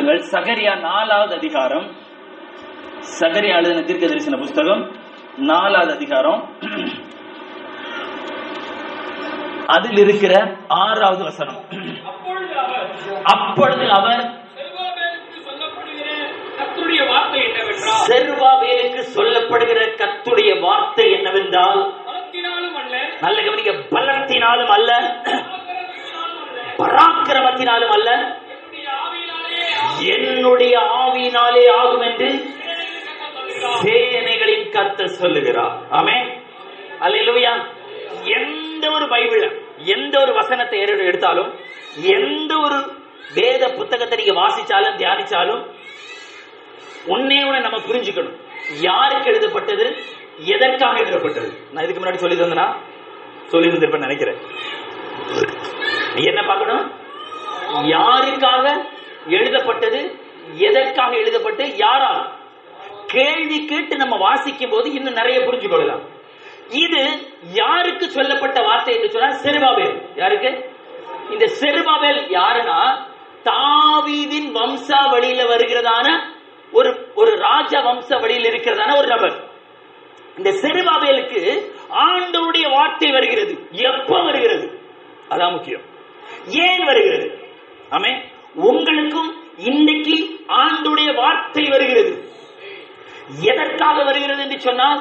கொள்ளுங்கள். சகரியா 4வது அதிகாரம், சகரியா எழுதின தீர்க்க தரிசன புஸ்தகம் 4வது அதிகாரம், அதில் இருக்கிற 6வது வசனம். அப்பொழுது அவர் செருபாபேலுக்கு சொல்லப்படுகிற கர்த்தருடைய வார்த்தை என்னவென்றால், நல்ல கவனிக்க, பலத்தினாலும் அல்ல, பராக்கிரமத்தினாலும் அல்ல, என்னுடைய ஆவியினாலே ஆகும் என்று சேனைகளின் கர்த்தர் சொல்லுகிறார். ஆமென், அல்லேலூயா. எந்த ஒரு பைபிள், எந்த ஒரு வசனத்தை எடுத்தாலும், எந்த ஒரு வேத புத்தகத்தை நீங்க வாசிச்சாலும் தியானிச்சாலும் ஒன்னே ஒண்ணு நம்ம புரிஞ்சுக்கணும், யாருக்கு எழுதப்பட்டது, எதற்காக எழுதப்பட்டது. நான் இதுக்கு முன்னாடி சொல்லி தந்திருப்பேன் நினைக்கிறேன். என்ன பார்க்கணும், யாருக்காக எழுதப்பட்டது, எதற்காக எழுதப்பட்டு, யாரால். கேள்வி கேட்டு நம்ம வாசிக்கும் போது இன்னும் நிறைய புரிஞ்சு கொள்ளலாம். இது யாருக்கு சொல்லப்பட்ட வார்த்தை என்று சொன்னால் செருபாபேல். யாருக்கு? இந்த செருபாபேல் யாருன்னா, தாவீதின் வம்சாவளியில வருகிறதான ஒரு ராஜ வம்ச வழியில் இருக்கிறதான ஒரு நபர். இந்த செருபாபேலுக்கு ஆண்டவருடைய வார்த்தை வருகிறது. எப்ப வருகிறது? அதான் முக்கியம். ஏன் வருகிறது? ஆமென். உங்களுக்கும் இன்றைக்கு ஆண்டவருடைய வார்த்தை வருகிறது. எதற்காக வருகிறது என்று சொன்னால்,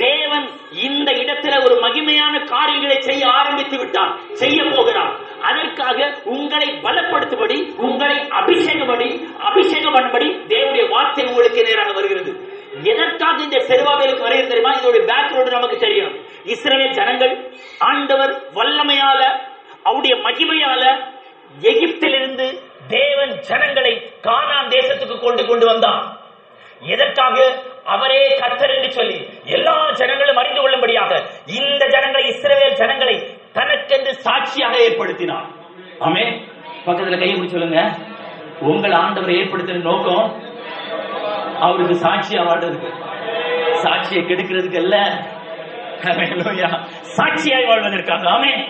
தேவன் இந்த இடத்துல ஒரு மகிமையான காரியங்களை செய்ய ஆரம்பித்து விட்டார், செய்ய போகிறார். அதற்காக உங்களை பலப்படுத்தும்படி, உங்களை அபிஷேகம் பண்ணும்படி தேவனுடைய வார்த்தை உங்களுக்கு நேராக வருகிறது. எதற்காக இந்த செருபாபேலுக்கு வருகிறது தெரியுமா? இதோட பேக்ரவுண்ட் நமக்கு தெரியும். இஸ்ரவேல் ஜனங்கள் ஆண்டவர் வல்லமையால, அவருடைய மகிமையால எகிப்திலிருந்து தேவன் ஜனங்களை கானான் தேசத்துக்கு கொண்டு வந்தார். எதற்காக? அவரே கர்த்தர் என்று சொல்லி எல்லா ஜனங்களும் அறிந்து கொள்ளும்படியாக இந்த ஜனங்களை, இஸ்ரவேல் ஜனங்களை தனக்கென்று சாட்சியாக ஏற்படுத்தினார். ஆமென். பக்கத்துல கையை பிடிச்சு சொல்லுங்க, உங்கள் ஆண்டவரை ஏற்படுத்தின நோக்கம் அவருக்கு சாட்சியா வாழ்றதுக்கு, சாட்சியை கெடுக்கிறதுக்கு அல்ல, சாட்சியாய் வாழ்வதற்காக. ஆமென்.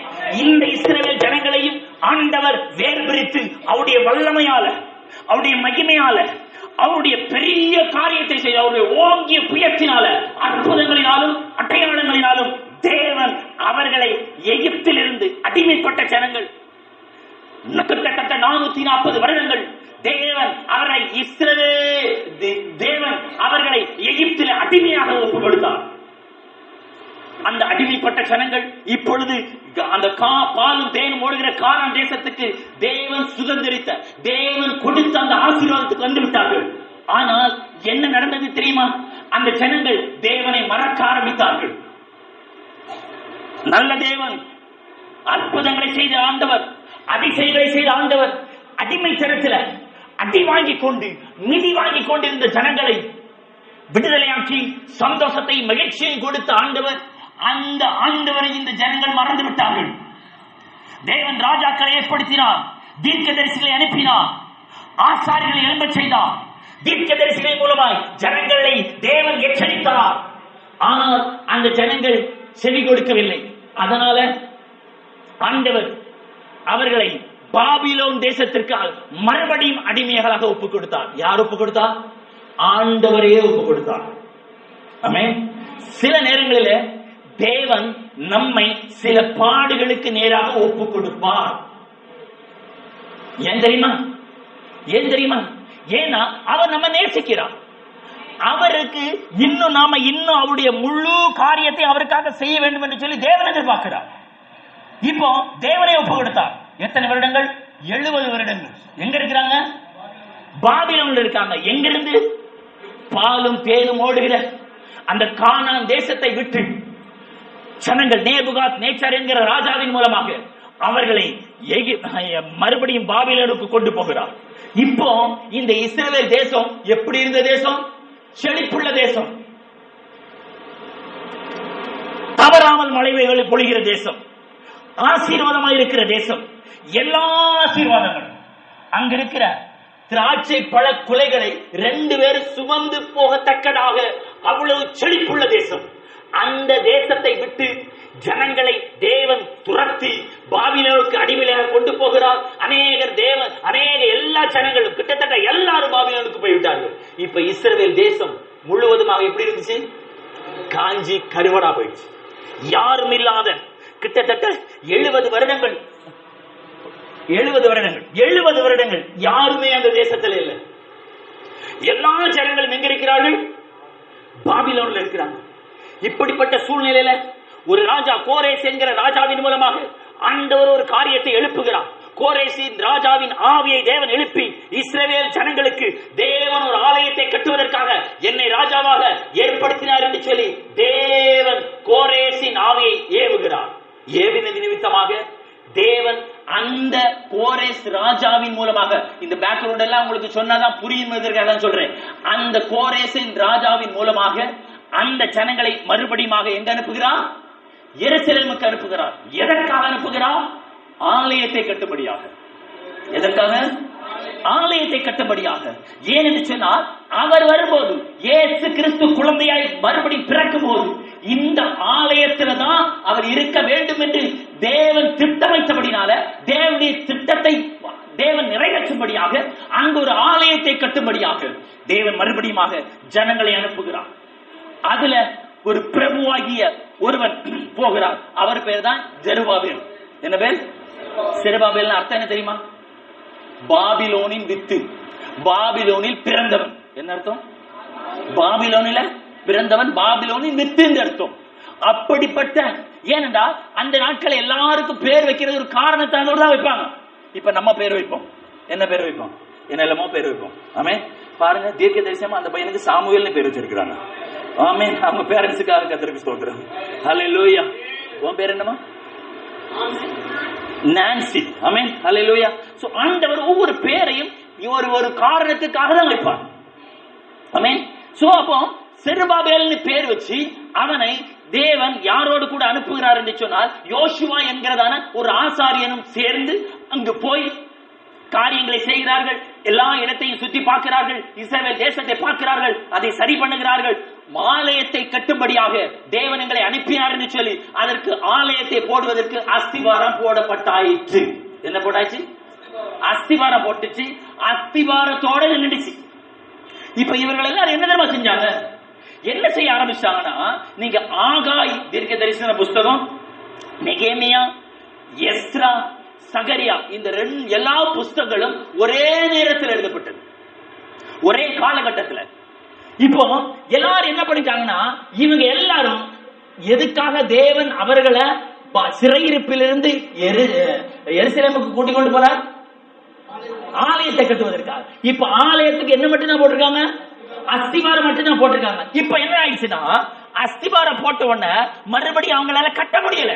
இந்த இஸ்ரவேல் ஜனங்களையும் ஆண்டவர் வேறு பிரித்து அவருடைய வல்லமையால, அவருடைய மகிமையால, அவருடைய பெரிய காரியத்தை செய்த அவருடைய ஓங்கிய புயத்தினால, அற்புதங்களினாலும் அடையாளங்களினாலும் தேவன் அவர்களை எகிப்திலிருந்து, அடிமைப்பட்ட ஜனங்கள் கிட்டத்தட்ட 440 வருடங்கள் தேவன் அவர்களை தேவன் அவர்களை எகிப்தில் அடிமையாக ஒப்பு கொடுத்தார். அந்த அடிமைப்பட்ட ஜனங்கள் இப்பொழுது அந்த பாலும் தேனும் ஓடுகிற கானான் தேசத்துக்கு தேவன் சுதந்திரித்த, தேவன் கொடுத்த அந்த ஆசீர்வாதத்துக்கு வந்து விட்டார்கள். ஆனால் என்ன நடந்தது தெரியுமா? அந்த ஜனங்கள் தேவனை மறக்க ஆரம்பித்தார்கள். நல்ல தேவன், அற்புதங்களை செய்த ஆண்டவர், அதிசயங்களை செய்த ஆண்டவர், அடிமைத்தனத்தில் அடி வாங்கி கொண்டு, மிதி வாங்கி கொண்டிருந்த ஜனங்களை விடுதலையாக்கி சந்தோஷத்தை, மகிழ்ச்சியை கொடுத்த ஆண்டவர், அந்த ஆண்டவரை இந்த ஜனங்கள் மறந்து விட்டார்கள். தேவன் ராஜாக்களை ஏற்படுத்தினார், தீர்க்கதரிசிகளை அனுப்பினார், ஆசாரியர்களை எழும்பச் செய்தார், தீர்க்கதரிசிகள் மூலமாய் ஜனங்களை தேவன் எச்சரித்தார். ஆனால் அந்த ஜனங்கள் செவி கொடுக்கவில்லை. அதனால ஆண்டவர் அவர்களை பாபிலோன் தேசத்திற்கு மறுபடியும் அடிமைகளாக ஒப்புக் கொடுத்தார். யார் ஒப்புக் கொடுத்தார்? ஆண்டவரே ஒப்புக் கொடுத்தார். ஆமென். சில நேரங்களில் தேவன் நம்மை சில பாடுகளுக்கு நேராக ஒப்புக் கொடுப்பார். ஏன் தெரியுமா? ஏன் தெரியுமா? ஏன்னா அவர் நம்ம நேசிக்கிறார். அவருக்கு இன்னும் நாம அவருடைய முழு காரியத்தை அவருக்காக செய்ய வேண்டும் என்று சொல்லி தேவன் எதிர்பார்க்கிறார். இப்போ தேவனை ஒப்பு கொடுத்தார். எத்தனை வருடங்கள்? 70 வருடங்கள். எங்க இருக்கிறாங்க? பாபிலோன்ல இருக்காங்க. எங்கிருந்து? பாலும் தேனும் ஓடுகிற அந்த கானான் தேசத்தை விட்டு ஜனங்கள் நேபுகாத் நேச்சார் என்கிற ராஜாவின் மூலமாக அவர்களை மறுபடியும் பாபிலோனுக்கு கொண்டு போகிறார். இப்போ இந்த இஸ்ரவேல் தேசம் எப்படி இருந்த தேசம்? செழிப்புள்ள தேசம், தவறாமல் மழை பொழிகிற தேசம், ஆசீர்வாதமாக இருக்கிற தேசம், எல்லா ஆசீர்வாதங்களும். அங்க இருக்கிற திராட்சை பழ குலைகளை 2 பேர் சுமந்து போகத்தக்கதாக அவ்வளவு செழிப்புள்ள தேசம். அந்த தேசத்தை விட்டு ஜனங்களை தேவன் துரத்தி பாபிலோனுக்கு அடிமையாக கொண்டு போகிறார். அநேக எல்லா ஜனங்களும், கிட்டத்தட்ட எல்லாரும் இப்ப இஸ்ரவேல் தேசம் முழுவதுமாக எப்படி இருந்துச்சு? காஞ்சி கருவடா போயிடுச்சு. யாரும் இல்லாத கிட்டத்தட்ட 70 வருடங்கள் 70 வருடங்கள் யாருமே அந்த தேசத்தில் இல்லை. எல்லா ஜனங்களும் எங்க இருக்கிறார்கள்? பாபிலோன்ல இருக்கிறாங்க. இப்படிப்பட்ட சூழ்நிலையில ஒரு ராஜா கோரேஸ் என்கிற ராஜாவின் மூலமாக ஆண்டவர் ஒரு காரியத்தை எழுப்புகிறார். கோரேசின் ராஜாவின் ஆவியை தேவன் எழுப்பி இஸ்ரவேல் ஜனங்களுக்கு தேவன் ஒரு ஆலயத்தை கட்டுவதற்காக என்னை ராஜாவாக ஏற்படுத்தினார் என்று சொல்லி தேவன் கோரேசின் ஆவியை ஏவுகிறார். ஏவினது நிமித்தமாக தேவன் அந்த கோரேஸ் ராஜாவின் மூலமாக, இந்த பேக்ரவுண்ட் எல்லாம் உங்களுக்கு சொன்னாதான் புரியும் சொல்றேன். அந்த கோரேசின் ராஜாவின் மூலமாக அந்த ஜனங்களை மறுபடியும் எங்க அனுப்புகிறார்? எருசலேமுக்கு அனுப்புகிறார். எதற்காக அனுப்புகிறார்? ஆலயத்தை கட்டும்படியாக. எதற்காக? ஆலயத்தை கட்டும்படியாக. ஏன் என்று சொன்னால், அவர் வரும்போது இயேசு கிறிஸ்து குழந்தையாய் மறுபடியும் பிறக்கும் போது இந்த ஆலயத்துல தான் அவர் இருக்க வேண்டும் என்று தேவன் திட்டமைத்தபடினால, தேவனுடைய திட்டத்தை தேவன் நிறைவேற்றும்படியாக அங்கு ஒரு ஆலயத்தை கட்டும்படியாக தேவன் மறுபடியும் ஜனங்களை அனுப்புகிறார். அதுல ஒரு பிரபுவாகிய ஒருவன் போகிறார். அவர் பேர் தான் ஜெருபாபேல். என்ன பேர்? செருபாபேல். அர்த்தம் என்ன தெரியுமா? பாபிலோனின் வித்து, பாபிலோனில் பிறந்தவன். என்ன அர்த்தம்? பாபிலோனில பிறந்தவன், பாபிலோனின் வித்து என்று அர்த்தம். அப்படிப்பட்ட, ஏனென்றால் அந்த நாட்கள் எல்லாருக்கும் பேர் வைக்கிறது ஒரு காரணத்தானோடு தான் வைப்பாங்க. இப்ப நம்ம பேர் வைப்போம். என்ன பேர் வைப்போம்? என்னெல்லாமோ பேர் வைப்போம். ஆமே, பாருங்க, தீர்க்க தரிசனமா அந்த பையனுக்கு சாமுவேல்னு பேர் வச்சிருக்கிறாங்க. ஆமே, அவங்க பேரண்ட்ஸுக்காக கர்த்தருக்கு ஸ்தோத்திரம். ஹல்லேலூயா. உன் பேர் என்னமா? நான்சி. ஆமென். ஹல்லேலூயா. சோ ஆண்டவர் ஒவ்வொரு பேரையும் ஒரு காரணத்துக்காக தான் வைப்பார். ஆமென். சோ அப்போ செருபாபேல்னு பேர் வச்சு அவனை தேவன் யாரோடு கூட அனுப்புகிறார் என்று சொன்னால், யோசுவா என்கிறதான ஒரு ஆசாரியனும் சேர்ந்து அங்கு போய் காரியங்களை செய்கிறார்கள். எல்லா இடத்தையும் சுற்றி பார்க்கிறார்கள். இஸ்ரவேல் தேசத்தை பார்க்கிறார்கள். அதை சரி பண்ணுகிறார்கள். ஆலயத்தை கட்டும்படியாக தேவன் எங்களை அனுப்பினார் என்று சொல்லி அதற்கு ஆலயத்தை போடுவதற்கு அஸ்திவாரம் போடப்பட்டாயிற்று. என்ன போட்டாச்சு? அஸ்திவாரம் போட்டுச்சு. அஸ்திவாரத்தோட நின்றுச்சு. இப்ப இவர்கள் எல்லாரும் என்ன தெரியுமா செஞ்சாங்க? என்ன செய்ய ஆரம்பிச்சாங்கன்னா, நீங்க ஆகாய் தீர்க்க தரிசன புஸ்தகம், நெகேமியா, எஸ்ரா, சகரியா, இந்த எல்லா புஸ்தகங்களும் ஒரே நேரத்தில் எழுதப்பட்டது, ஒரே காலகட்டத்தில். இப்போ எல்லாரும் என்ன பண்ணிட்டாங்கன்னா, இவங்க எல்லாரும் எதுக்காக தேவன் அவர்களை சிறையிருப்பிலிருந்து எருசலேமுக்கு கூட்டிக் கொண்டு போறார்? ஆலயத்தை கட்டுவதற்காக. இப்ப ஆலயத்துக்கு என்ன மட்டும் தான் போட்டிருக்காங்க? அஸ்திவாரம் மட்டும் தான் போட்டிருக்காங்க. இப்ப என்ன ஆயிடுச்சுன்னா, அஸ்திவாரம் போட்ட உடனே மறுபடியும் அவங்களால கட்ட முடியல.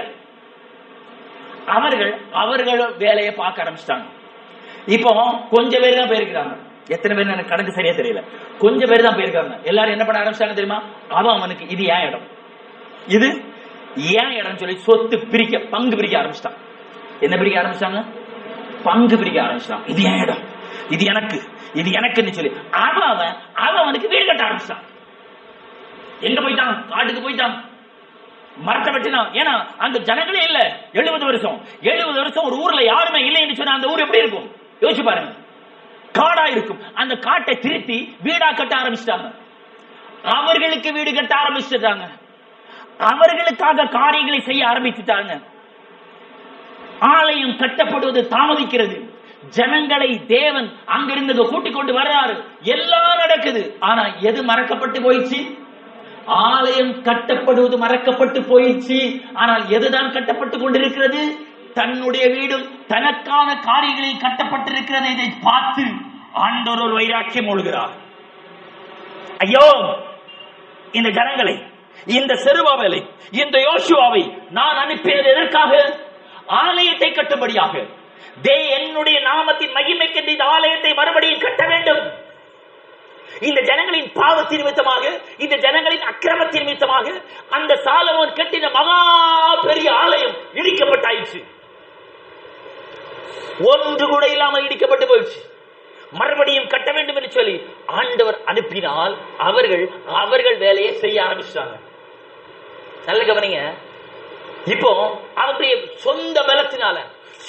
அவர்கள் வேலையை பார்க்க ஆரம்பிச்சிட்டாங்க. இப்போ கொஞ்சம் பேர் தான் போயிருக்காங்க. எத்தனை பேர் எனக்கு கணக்கு சரியா தெரியல. கொஞ்சம் பேர் தான் போயிருக்காங்க. எல்லாரும் என்ன பண்ண ஆரம்பிச்சாங்க தெரியுமா? அவனுக்கு இது ஏன் இடம், இது ஏன் இடம் சொல்லி சொத்து பிரிக்க, பங்கு பிரிக்க ஆரம்பிச்சிட்டான். என்ன பிரிக்க ஆரம்பிச்சாங்க? பங்கு பிரிக்க ஆரம்பிச்சான். இது ஏன் இடம், இது எனக்கு, இது எனக்குன்னு சொல்லி அவனுக்கு வீடு கட்ட ஆரம்பிச்சான். எங்க போயிட்டான்? காட்டுக்கு போயிட்டான். மரத்தை வெட்டினான். ஏன்னா அந்த ஜனங்களே இல்ல. 70 வருஷம் ஒரு ஊர்ல யாருமே இல்லை என்று சொன்னா அந்த ஊர் எப்படி இருக்கும் யோசிச்சு பாருங்க. காடா இருக்கும். அந்த காட்டை திருத்தி வீடா கட்ட ஆரம்பிச்சிட்டாங்க. அவர்களுக்கு வீடு கட்ட ஆரம்பிச்சிட்டாங்க. அவர்களுக்காக காரியங்களை செய்ய ஆரம்பிச்சுட்டாங்க. ஆலயம் கட்டப்படுவது தாமதிக்கிறது. ஜனங்களை தேவன் அங்கிருந்து கூட்டிக் கொண்டு வர்றாரு. எல்லாம் நடக்குது. ஆனா எது மறக்கப்பட்டு போயிடுச்சு? ஆலயம் கட்டப்படுவது மறக்கப்பட்டு போயிடுச்சு. ஆனால் எதுதான் கட்டப்பட்டு கொண்டிருக்கிறது? தன்னுடைய வீடும் தனக்கான காரியங்களில் கட்டப்பட்டிருக்கிறது. இதை பார்த்து ஆண்டவர் ஒரு வைராக்கியம் ஒழுகிறார். ஐயோ, இந்த ஜனங்களை, இந்த செருபாபேலை, இந்த யோசுவாவை நான் அனுப்பியது எதற்காக? ஆலயத்தை கட்டும்படியாக. என்னுடைய நாமத்தின் மகிமைக்கு இந்த ஆலயத்தை மறுபடியும் கட்ட வேண்டும். இந்த ஜனங்களின் பாவத்தின் நிமித்தமாக, இந்த ஜனங்களின் அக்கிரமத்தின் நிமித்தமாக அந்த சாலமோன் கட்டின மகா பெரிய ஆலயம் இடிக்கப்பட்டாயிற்று. ஒன்று கூட இல்லாமல் இடிக்கப்பட்டு போயிடுச்சு. மறுபடியும் கட்ட வேண்டும் என்று சொல்லி ஆண்டவர் அனுப்பினால் அவர்கள் வேலையை செய்ய ஆரம்பிச்சாங்க. நல்ல கவனிங்க. இப்போ அவருடைய சொந்த பலத்தினால,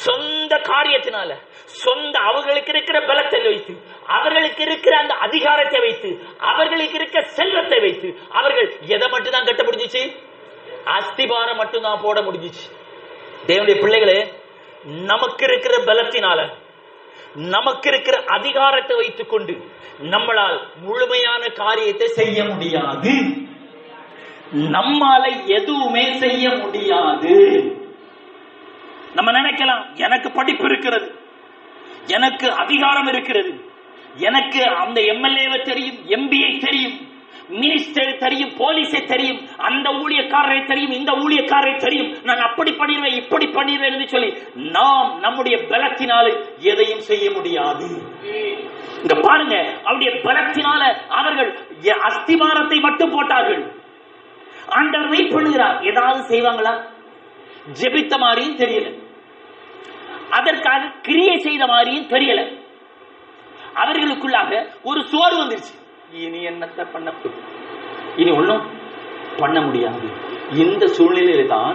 சொந்த காரியத்தினால, சொந்த அவர்களுக்கு இருக்கிற பலத்தை வைத்து, அவர்களுக்கு இருக்கிற அந்த அதிகாரத்தை வைத்து, அவர்களுக்கு இருக்கிற செல்வத்தை வைத்து அவர்கள் எதை மட்டும் தான் கட்ட முடிஞ்சிச்சு? அஸ்திபாரம் மட்டும் தான் போட முடிஞ்சிச்சு. தேவனுடைய பிள்ளைகளே, நமக்கு இருக்கிற பலத்தினால, நமக்கு இருக்கிற அதிகாரத்தை வைத்துக் கொண்டு நம்மளால் முழுமையான காரியத்தை செய்ய முடியாது. நம்மால எதுவுமே செய்ய முடியாது. நம்ம நினைக்கலாம், எனக்கு படிப்பு இருக்கிறது, எனக்கு அதிகாரம் இருக்கிறது, எனக்கு அந்த எம்எல்ஏவை தெரியும், எம்பியை தெரியும், மினிஸ்டர் தெரியும், போலீஸை தெரியும், அந்த ஊழியக்காரரை தெரியும், இந்த ஊழியக்காரரை தெரியும், நான் அப்படி பண்ணிடுவேன், இப்படி பண்ணிடுவேன் என்று சொல்லி நாம் நம்முடைய பலத்தினால எதையும் செய்ய முடியாது. இங்க பாருங்க, அவருடைய பலத்தினால அவர்கள் அஸ்திவாரத்தை மட்டும் போட்டார்கள். ஆண்டவர் வெயிட் பண்ணுகிறார், ஏதாவது செய்வாங்களா? ஜெபித்த மாதிரியும் தெரியல, அதற்காக கிரியை செய்த மாதிரியும் தெரியல. அவர்களுக்குள்ளாக ஒரு சோறு வந்துருச்சு. இனி என்னத்தை பண்ண, இனி ஒன்றும் பண்ண முடியாது. இந்த சூழ்நிலையில தான்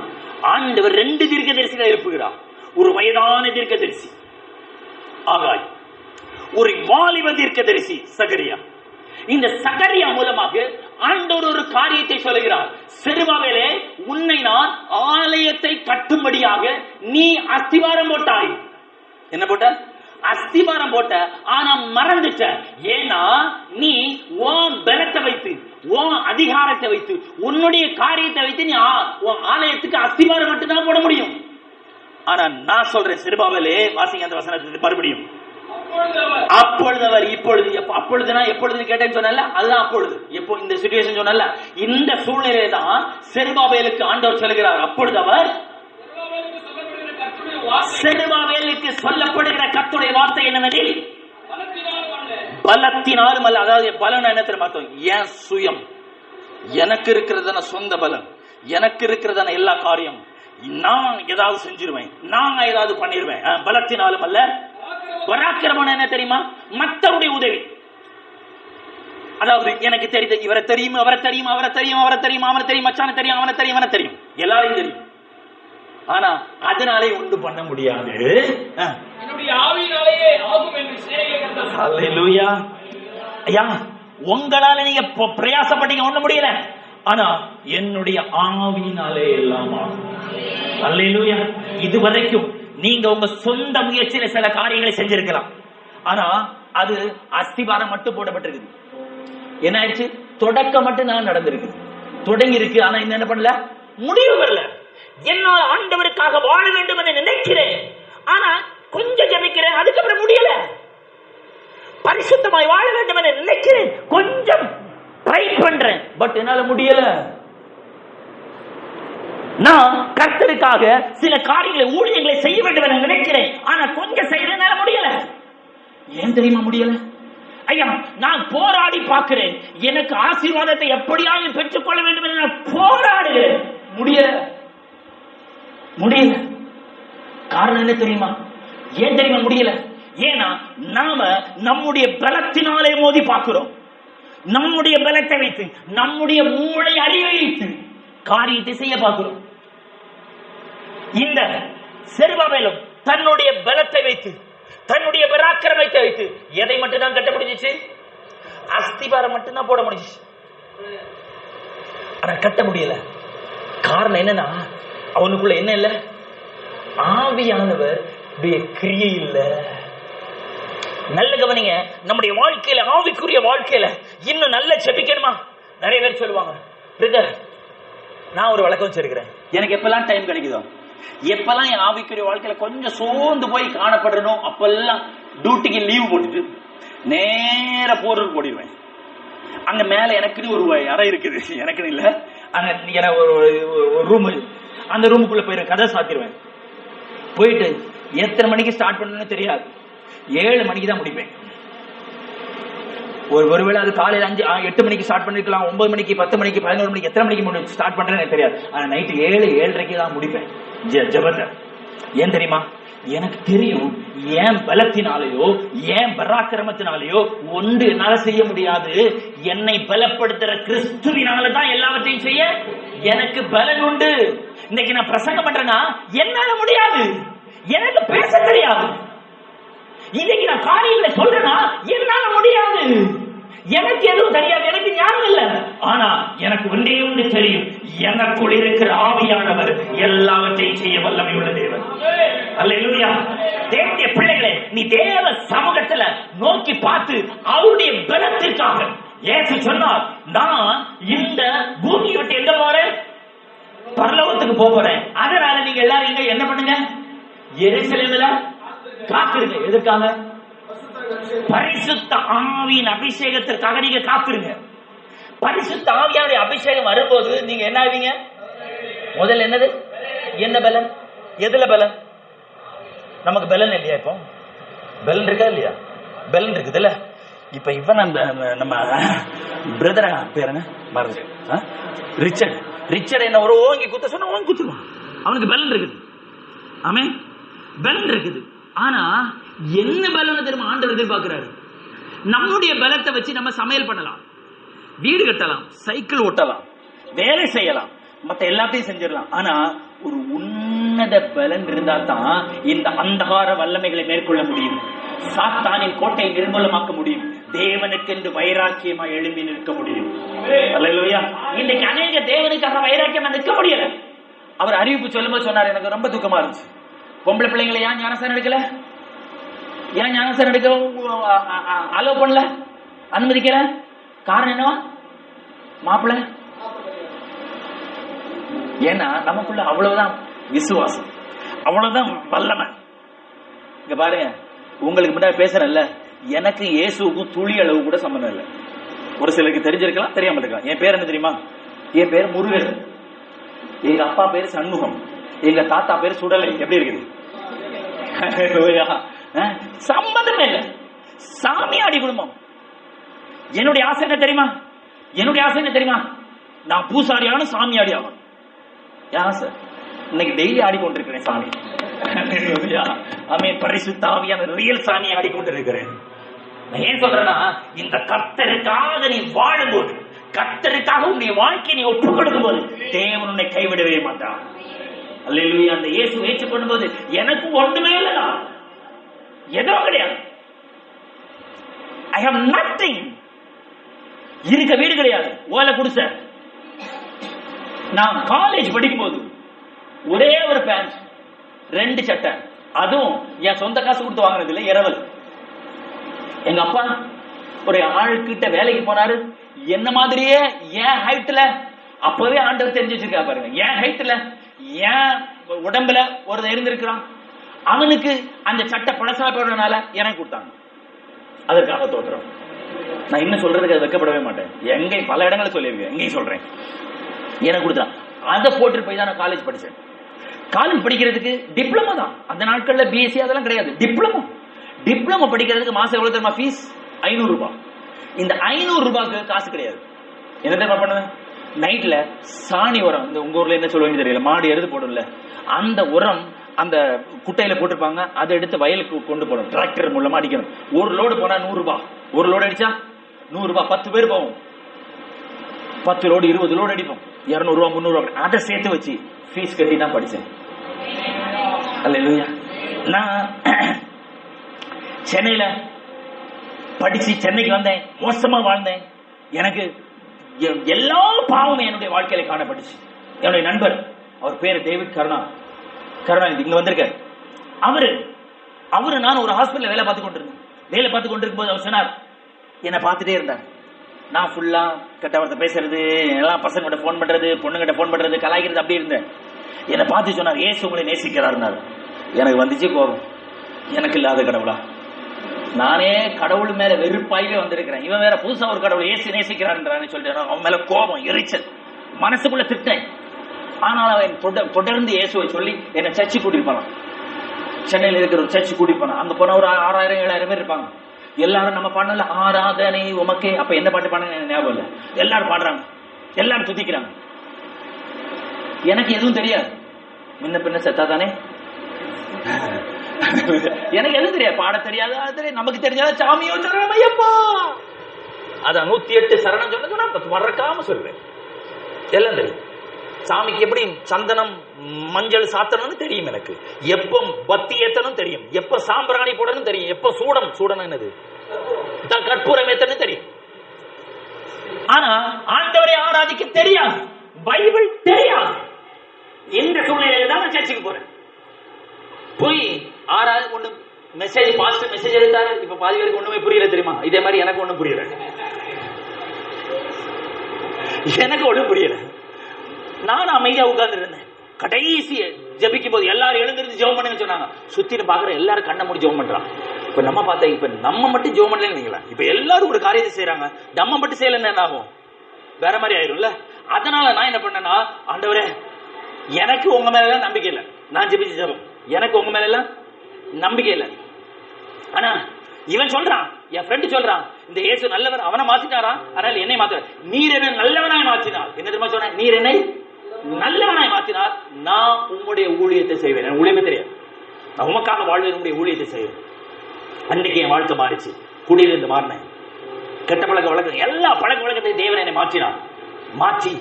ஆண்டவர் 2 தீர்க்கதரிசிகளை எழுப்புகிறார். ஒரு வயதான தீர்க்கதரிசி ஆகாய், ஒரு வாலிப தீர்க்கதரிசி சகரியா. இந்த சகரியா மூலமாக ஆண்டவர் ஒரு காரியத்தை சொல்லுகிறார். செருபாபேலே, உன்னை நான் ஆலயத்தை கட்டும்படியாக நீ அஸ்திவாரம் போட்டாய். என்ன போட்ட? அஸ்திவாரம் போட்ட. ஆனா மறந்துட்ட. ஏன்னா நீ உன் பலத்தை வைத்து, உன் அதிகாரத்தை வைத்து, உன்னுடைய காரியத்தை வைத்து நீ உன் ஆலயத்துக்கு அஸ்திவாரம் மட்டும் தான் போட முடியும். ஆனா நான் சொல்றேன், செருபாபேலே, வாசிங்க அந்த வசனத்தை மறுபடியும். அப்பொழுது அவர், இப்பொழுது, அப்பொழுதுனா எப்பொழுதுன்னு கேட்டேன்னு சொன்னல, அதுதான் அப்பொழுது. எப்போ இந்த சிச்சுவேஷன் சொன்னல, இந்த சூழ்நிலை தான் செருபாபேலுக்கு ஆண்டவர் சொல்கிறார். அப்பொழுது அவர், செருபாபேலுக்கு சொல்லப்படுகிற கர்த்தருடைய வார்த்தை என்னவெனில், பலத்தினாலும் அல்ல. அதாவது பலன் என்ன தெரியுமா? என் சுயம், எனக்கு இருக்கிறதான சொந்த பலம், எனக்கு இருக்கிறதான எல்லா காரியம், நான் ஏதாவது செஞ்சிருவேன், நான் ஏதாவது பண்ணிடுவேன். பலத்தினாலும் அல்ல. பராக்கிரமம் என்ன தெரியுமா? மற்றவருடைய உதவி. அதாவது எனக்கு தெரியும், இவரை தெரியும், அவரை தெரியும், அவரை தெரியும், அவரை தெரியும், அவரை தெரியும், மச்சான தெரியும், அவனை தெரியும், அவனை தெரியும், எல்லாரையும் தெரியும். ஆனா அதனாலே ஒன்று பண்ண முடியாது. ஹல்லேலூயா. ஐயா, உங்களால நீங்க பிரயாசப்பட்டீங்க, ஒண்ணு முடியல. ஆனா என்னுடைய ஆவியினாலே எல்லாம் ஆகும். ஹல்லேலூயா. இதுவரைக்கும் நீங்க உங்க சொந்த முயற்சியில சில காரியங்களை செஞ்சிருக்கலாம். ஆனா அது அஸ்திவாரம் மட்டும் போடப்பட்டிருக்கு. என்ன ஆயிடுச்சு? தொடக்கம் மட்டும் தான் நடந்திருக்கு, தொடங்கி இருக்கு. ஆனா என்ன பண்ணல, முடிவு வரல. என்னால் ஆண்டவருக்காக வாழ வேண்டும் என்று நினைக்கிறேன், ஆனா கொஞ்சம் ஜெபிக்கிறேன், அதுக்கப்புறம் முடியல. பரிசுத்தமாய் வாழ வேண்டும் என்று நினைக்கிறேன், கொஞ்சம் ட்ரை பண்றேன், பட் என்னால முடியல. நான் கர்த்தருக்காக சில காரியங்களை, ஊழியங்களை செய்ய வேண்டும் என நினைக்கிறேன், ஆனா கொஞ்சம் செய்யறதுனால முடியல. ஏன் தெரியுமா முடியல? ஐயா, நான் போராடி பார்க்கிறேன், எனக்கு ஆசீர்வாதத்தை எப்படியாவது பெற்றுக்கொள்ள வேண்டும் என நான் போராடுகிறேன், முடியல. காரணம் என்ன தெரியுமா? ஏன் தெரியுமா முடியல? ஏன்னா நாம நம்முடைய பலத்தினாலே மோதி பார்க்கிறோம். நம்முடைய பலத்தை வைத்து, நம்முடைய மூளை அறிவை வைத்து காரியத்தை செய்ய பார்க்கிறோம். இந்த செருபாபேலும் தன்னுடைய பலத்தை வைத்து, தன்னுடைய பராக்கிரமத்தை வைத்து எதை மட்டும் தான் கட்ட முடிஞ்சிச்சு? அஸ்திபாரம் மட்டும் தான் போட முடிஞ்சிச்சு. ஆனா கட்ட முடியல. காரணம் என்னன்னா, அவனுக்குள்ள என்ன இல்ல? ஆவியானவர் கிரியை இல்ல. நல்ல கவனிங்க, நம்முடைய வாழ்க்கையில, ஆவிக்குரிய வாழ்க்கையில இன்னும் நல்ல ஜெபிக்கணுமா? நிறைய பேர் சொல்லுவாங்க, பிரதர் நான் ஒரு வழக்கம் வச்சிருக்கிறேன், எனக்கு எப்பெல்லாம் டைம் கிடைக்குதோ, எப்பெல்லாம் என் ஆவிக்குரிய வாழ்க்கையில கொஞ்சம் சோர்ந்து போய் காணப்படுறனோ அப்பெல்லாம் டியூட்டிக்கு லீவ் போட்டுட்டு நேர போர்றதுக்கு ஓடிடுவேன். அங்க மேல எனக்குன்னு ஒரு அறை இருக்குது, எனக்குன்னு இல்ல, அங்க ஒரு ரூம், அந்த ரூமுக்குள்ள போயிரு, கதை சாத்திடுவேன். போயிட்டு எத்தனை மணிக்கு ஸ்டார்ட் பண்ணணும்னு தெரியாது, 7 மணிக்கு தான் முடிப்பேன். ஒருவேளை அது காலையில் 8 மணிக்கு ஸ்டார்ட் பண்ணிருக்கலாம், 9 மணிக்கு, 10 மணிக்கு, 11 மணிக்கு, எத்தனை மணிக்கு ஸ்டார்ட் பண்றேன்னு தெரியாது. ஆனா நைட்டு 7-7:30 தான் முடிப்பேன் ஜெபத்தை. ஏன் தெரியுமா? எனக்கு தெரியும், ஏன் பலத்தினாலேயோ ஏன் பராக்கிரமத்தினாலேயோ ஒன்று என்னால செய்ய முடியாது. என்னை பலப்படுத்துற கிறிஸ்துவினாலதான் எல்லாவற்றையும் செய்ய எனக்கு பலன் உண்டு. இன்னைக்கு நான் பிரசங்கம் பண்றேன்னா என்னால முடியாது. எனக்கு பேச தெரியாது. இன்னைக்கு நான் காரியங்களை சொல்றேன்னா என்னால முடியாது. எனக்கு எதுவும் தெரியாது, எனக்கு ஞானம் இல்லை. ஆனா எனக்கு ஒன்றே ஒன்று தெரியும், எனக்குள் இருக்கிற ஆவியானவர் எல்லாவற்றையும் செய்ய வல்லமை உள்ள தேவன். அல்லேலூயா. தேவனுடைய பிள்ளைகளே, நீ தேவ சமூகத்துல நோக்கி பார்த்து அவருடைய பலத்திற்காக இயேசு சொன்னார், நான் இந்த பூமியை விட்டு எங்க போறேன்? பரலோகத்துக்கு போறேன். அதனால நீங்க எல்லாரும் இங்க என்ன பண்ணுங்க? எருசலேமில காத்திருங்க. எதற்காக? பரிசுத்த ஆவியின் அபிஷேகத்திற்காக நீங்க காத்திருங்க. பரிசுத்த ஆவியானுடைய அபிஷேகம் வரும்போது நீங்க என்ன ஆவீங்க? முதல்ல என்னது? என்ன பலன்? எதுல பலன்? நமக்கு பலன் இல்லையா? இப்போ பலன் இருக்கா இல்லையா? பலன் இருக்குதுல்ல. இப்ப இவன் அந்த நம்ம பிரதர பேருங்க மறந்து, ரிச்சர்ட் என்ன ஒரு ஓங்கி குத்த சொன்னா ஓங்கி குத்துருவான். அவனுக்கு பலன் இருக்குது. ஆமே, பலன் இருக்குது. ஆனா என்ன பலனை தெரியுமா ஆண்டவர் எதிர்பார்க்கிறாரு? நம்முடைய பலத்தை வச்சு நம்ம சமையல் பண்ணலாம், வீடு கட்டலாம், சைக்கிள் ஓட்டலாம், வேலை செய்யலாம், மற்ற எல்லாத்தையும் செஞ்சிடலாம். ஆனா ஒரு உன்னத பலன் இருந்தா தான் இந்த அந்தகார வல்லமைகளை மேற்கொள்ள முடியும், சாத்தானின் கோட்டையை நிர்மூலமாக்க முடியும், தேவனுக்கு என்று வைராக்கியமா எழும்பி நிற்க முடியும். அல்லேலூயா. இன்னைக்கு அநேக தேவனுக்காக வைராக்கியமா நிற்க முடியல. அவர் அறிவிப்பு சொல்லும்போது சொன்னார், எனக்கு ரொம்ப துக்கமா இருந்துச்சு. பொம்பளை பிள்ளைங்களை ஏன் ஞானஸ்தானம் எடுக்கல? ஏன் ஞானஸ்தானம் எடுக்க அலோவ் பண்ணல, அனுமதிக்கல? காரணம் என்னவா? மாப்பிள்ளை. ஏன்னா நமக்குள்ள அவ்வளவுதான் விசுவாசம், அவ்வளவுதான் வல்லமை. இங்க பாருங்க, உங்களுக்கு முன்னாடி பேசுறேன்ல, எனக்கு இயேசுக்கும் துளி அளவு கூட சம்பந்தம் இல்லை. ஒரு சிலருக்கு தெரிஞ்சிருக்கலாம், தெரியாம இருக்கலாம். என் பேர் என்ன தெரியுமா? என் பேர் முருகன். எங்க அப்பா பேரு சண்முகம். எங்க தாத்தா பேரு சுடலை. எப்படி இருக்குது? சம்பந்தமே இல்லை. சாமியாடி குடும்பம். என்னுடைய ஆசை என்ன தெரியுமா? என்னுடைய ஆசை என்ன தெரியுமா? நான் பூசாரியான சாமியாடி ஆகணும். ஆசை. இன்னைக்கு டெய்லி ஆடிக்கொண்டிருக்கிறேன் சாமி. பரிசுத்த ஆவியான ரியல் சாமி ஆடிக்கொண்டிருக்கிறேன். ஏன் சொல்றேன்னா, இந்த கர்த்தருக்காக நீ வாழும்போது, கர்த்தருக்காக உன்னுடைய வாழ்க்கையை நீ ஒப்புக் கொடுக்கும் போது தேவன் உன்னை கைவிடவே மாட்டான். அல்லேலூயா. அந்த இயேசு ஏற்று பண்ணும்போது எனக்கு ஒன்றுமே இல்லைனா, ஏதோ கிடையாது. I have nothing. இருக்க வீடு கிடையாது, ஓலை குடிசை. நான் காலேஜ் படிக்கும் போது ஒரே ஒரு பேண்ட், 2 சட்டை, அதுவும் என் சொந்த காசு கொடுத்து வாங்கினது இல்லை, இரவல். எங்க அப்பா ஒரு ஆளுக்கிட்ட வேலைக்கு போனாரு, என்ன மாதிரியே என் ஹைட்ல, அப்பவே ஆண்டவர் தெரிஞ்சு வச்சிருக்கா பாருங்க, என் ஹைட்ல என் உடம்புல ஒரு இருந்திருக்கிறான். அவனுக்கு அந்த சட்டை பழசா போடுறதுனால எனக்கு கொடுத்தாங்க. அதற்காக தோற்றுறோம். நான் இன்னும் சொல்றதுக்கு வைக்கப்படவே மாட்டேன். எங்கேயும் பல இடங்களை சொல்லியிருக்கேன், எங்கேயும் சொல்றேன். எனக்கு கொடுத்தான். அதை போட்டு போய் தான் நான் காலேஜ் படிச்சேன். காலேஜ் படிக்கிறதுக்கு டிப்ளமோ தான். அந்த நாட்கள்ல பிஎஸ்சி அதெல்லாம் கிடையாது, டிப்ளமோ. டிப்ளமோ படிக்கிறதுக்கு மாசம் எவ்வளவு தெரியுமா ஃபீஸ்? 500 ரூபாய். இந்த 500 ரூபாய்க்கு காசு கிடையாது. என்ன தெரியுமா பண்ணுவேன்? நைட்ல சாணி உரம், இந்த உங்க ஊர்ல என்ன சொல்லுவாங்க தெரியல, மாடு எருது போடும்ல, அந்த உரம் அந்த குட்டையில போட்டிருப்பாங்க, அதை எடுத்து வயலுக்கு கொண்டு போகணும், டிராக்டர் மூலமா அடிக்கணும். ஒரு லோடு போனா 100 ரூபாய். ஒரு லோடு அடிச்சா 100 ரூபாய். 10 பேர் போவோம், 10 லோடு 20 லோடு அடிப்போம், 200 ரூபாய் 300 ரூபாய். அதை சேர்த்து வச்சு ஃபீஸ் கட்டி தான் படிச்சேன். அல்லேலூயா. நான் சென்னையில படிச்சு சென்னைக்கு வந்தேன், மோசமா வாழ்ந்தேன். எனக்கு எல்லா பாவமும் என்னுடைய வாழ்க்கையில காணப்பட்டுச்சு. என்னுடைய நண்பர், அவர் பேரு டேவிட் கருணாநிதி, இங்க வந்திருக்காரு. அவரு நான் ஒரு ஹாஸ்பிட்டல் வேலை பார்த்து கொண்டிருக்கும் போது அவர் சொன்னார், என்னை பார்த்துட்டே இருந்தார். நான் ஃபுல்லா கெட்ட வார்த்தை பேசுறது, எல்லாம் பசங்கிட்ட போன் பண்றது, பொண்ணுகிட்ட போன் பண்றது, கலாய்க்கிறது, அப்படி இருந்தேன். என்னை பார்த்து சொன்னார், ஏசு உங்களை நேசிக்கிறாருன்னாரு. எனக்கு வந்துச்சு கோபம். எனக்கு இல்லாத கடவுளா? நானே கடவுள் மேல வெறுப்பாய்வே வந்திருக்கிறேன். இவன் வேற புதுசா ஒரு கடவுள் ஏசு நேசிக்கிறான்னு சொல்லிட்டு அவன் மேல கோபம், எரிச்சல், மனசுக்குள்ள திட்டேன். ஆனால் அவன் தொடர்ந்து இயேசுவை சொல்லி என்னை சர்ச்சு கூட்டிட்டு போனான். சென்னையில் இருக்கிற ஒரு சர்ச்சு கூட்டிட்டு போனான். அங்க போன ஒரு 6000-7000 பேர் இருப்பாங்க. எல்லாரும் நம்ம பாடல ஆராதனை உமக்கே. அப்ப என்ன பாட்டு பாடுங்க ஞாபகம் இல்ல. எல்லாரும் பாடுறாங்க, எல்லாரும் துதிக்கிறாங்க. எனக்கு எதுவும் தெரியாது, முன்ன பின்ன செத்தா தானே. எனக்கு எதுவும் தெரியாது, பாட தெரியாது, அது தெரியாது. நமக்கு தெரியாத சாமியோ சரணமையப்பா, அதான் 108 சரணம் சொன்னது நான் மறக்காம சொல்றேன், எல்லாம் தெரியும். சாமிக்கு எப்படி சந்தனம் மஞ்சள் சாத்தணும்னு தெரியும் எனக்கு, எப்ப பத்தி ஏத்தணும் தெரியும், எப்ப சாம்பிராணி போடணும் தெரியும், எப்ப சூடணும் என்னது கற்பூரம் ஏத்தணும் தெரியும். ஆனா ஆண்டவரை ஆராதிக்க தெரியாது, பைபிள் தெரியாது. இந்த சூழ்நிலையில தான் நான் சர்ச்சுக்கு போறேன். போய் ஆறாவது ஒண்ணு மெசேஜ் பாஸ்டர் மெசேஜ் எடுத்தாரு. இப்ப பாதி பேருக்கு ஒண்ணுமே புரியல தெரியுமா? இதே மாதிரி எனக்கு ஒண்ணும் புரியல, எனக்கு ஒண்ணும் புரியல. நானும் அமைதியா உட்கார்ந்து இருந்தேன். கடைசி ஜபிக்கும் போது எல்லாரும் எழுந்திருந்து ஜெபம் பண்ணுங்க சொன்னாங்க. சுத்தின்னு பாக்குற எல்லாரும் கண்ணை மூடி ஜெபம் பண்றாங்க. இப்ப நம்ம பார்த்தா இப்ப நம்ம மட்டும் ஜெபம் பண்ணல, இப்ப எல்லாரும் ஒரு காரியத்தை செய்யறாங்க, நம்ம மட்டும் செய்யலன்னு என்ன ஆகும்? வேற மாதிரி ஆயிரும்ல. அதனால நான் என்ன பண்ணேன்னா, ஆண்டவரே எனக்கு உங்க மேல எல்லாம் நம்பிக்கை இல்லை, நான் ஜெபிச்ச ஜெபம் எனக்கு உங்க மேல எல்லாம் நம்பிக்கை இல்லை. ஆனா இவன் சொல்றான், என் ஃப்ரெண்டு சொல்றான், இந்த இயேசு நல்லவன், அவனை மாத்திட்டாரா, அதனால என்னை மாத்த, நீர் என்ன நல்லவனாய் மாற்றினார். என்ன தெரியுமா சொன்ன? நீர் என்னை நல்லவனாய் மாற்றினார், நான் உங்களுடைய ஊழியத்தை செய்வேன். எனக்கு ஊழியமே தெரியாது, நான் உமக்காக வாழ்வேன், உங்களுடைய ஊழியத்தை செய்வேன். அன்னைக்கு என் வாழ்க்கை மாறிச்சு. குடியிலிருந்து மாறினேன், கெட்ட பழக்க வழக்கம் எல்லா பழக்க வழக்கத்தை தேவன் என்னை மாற்றினார். மாற்றி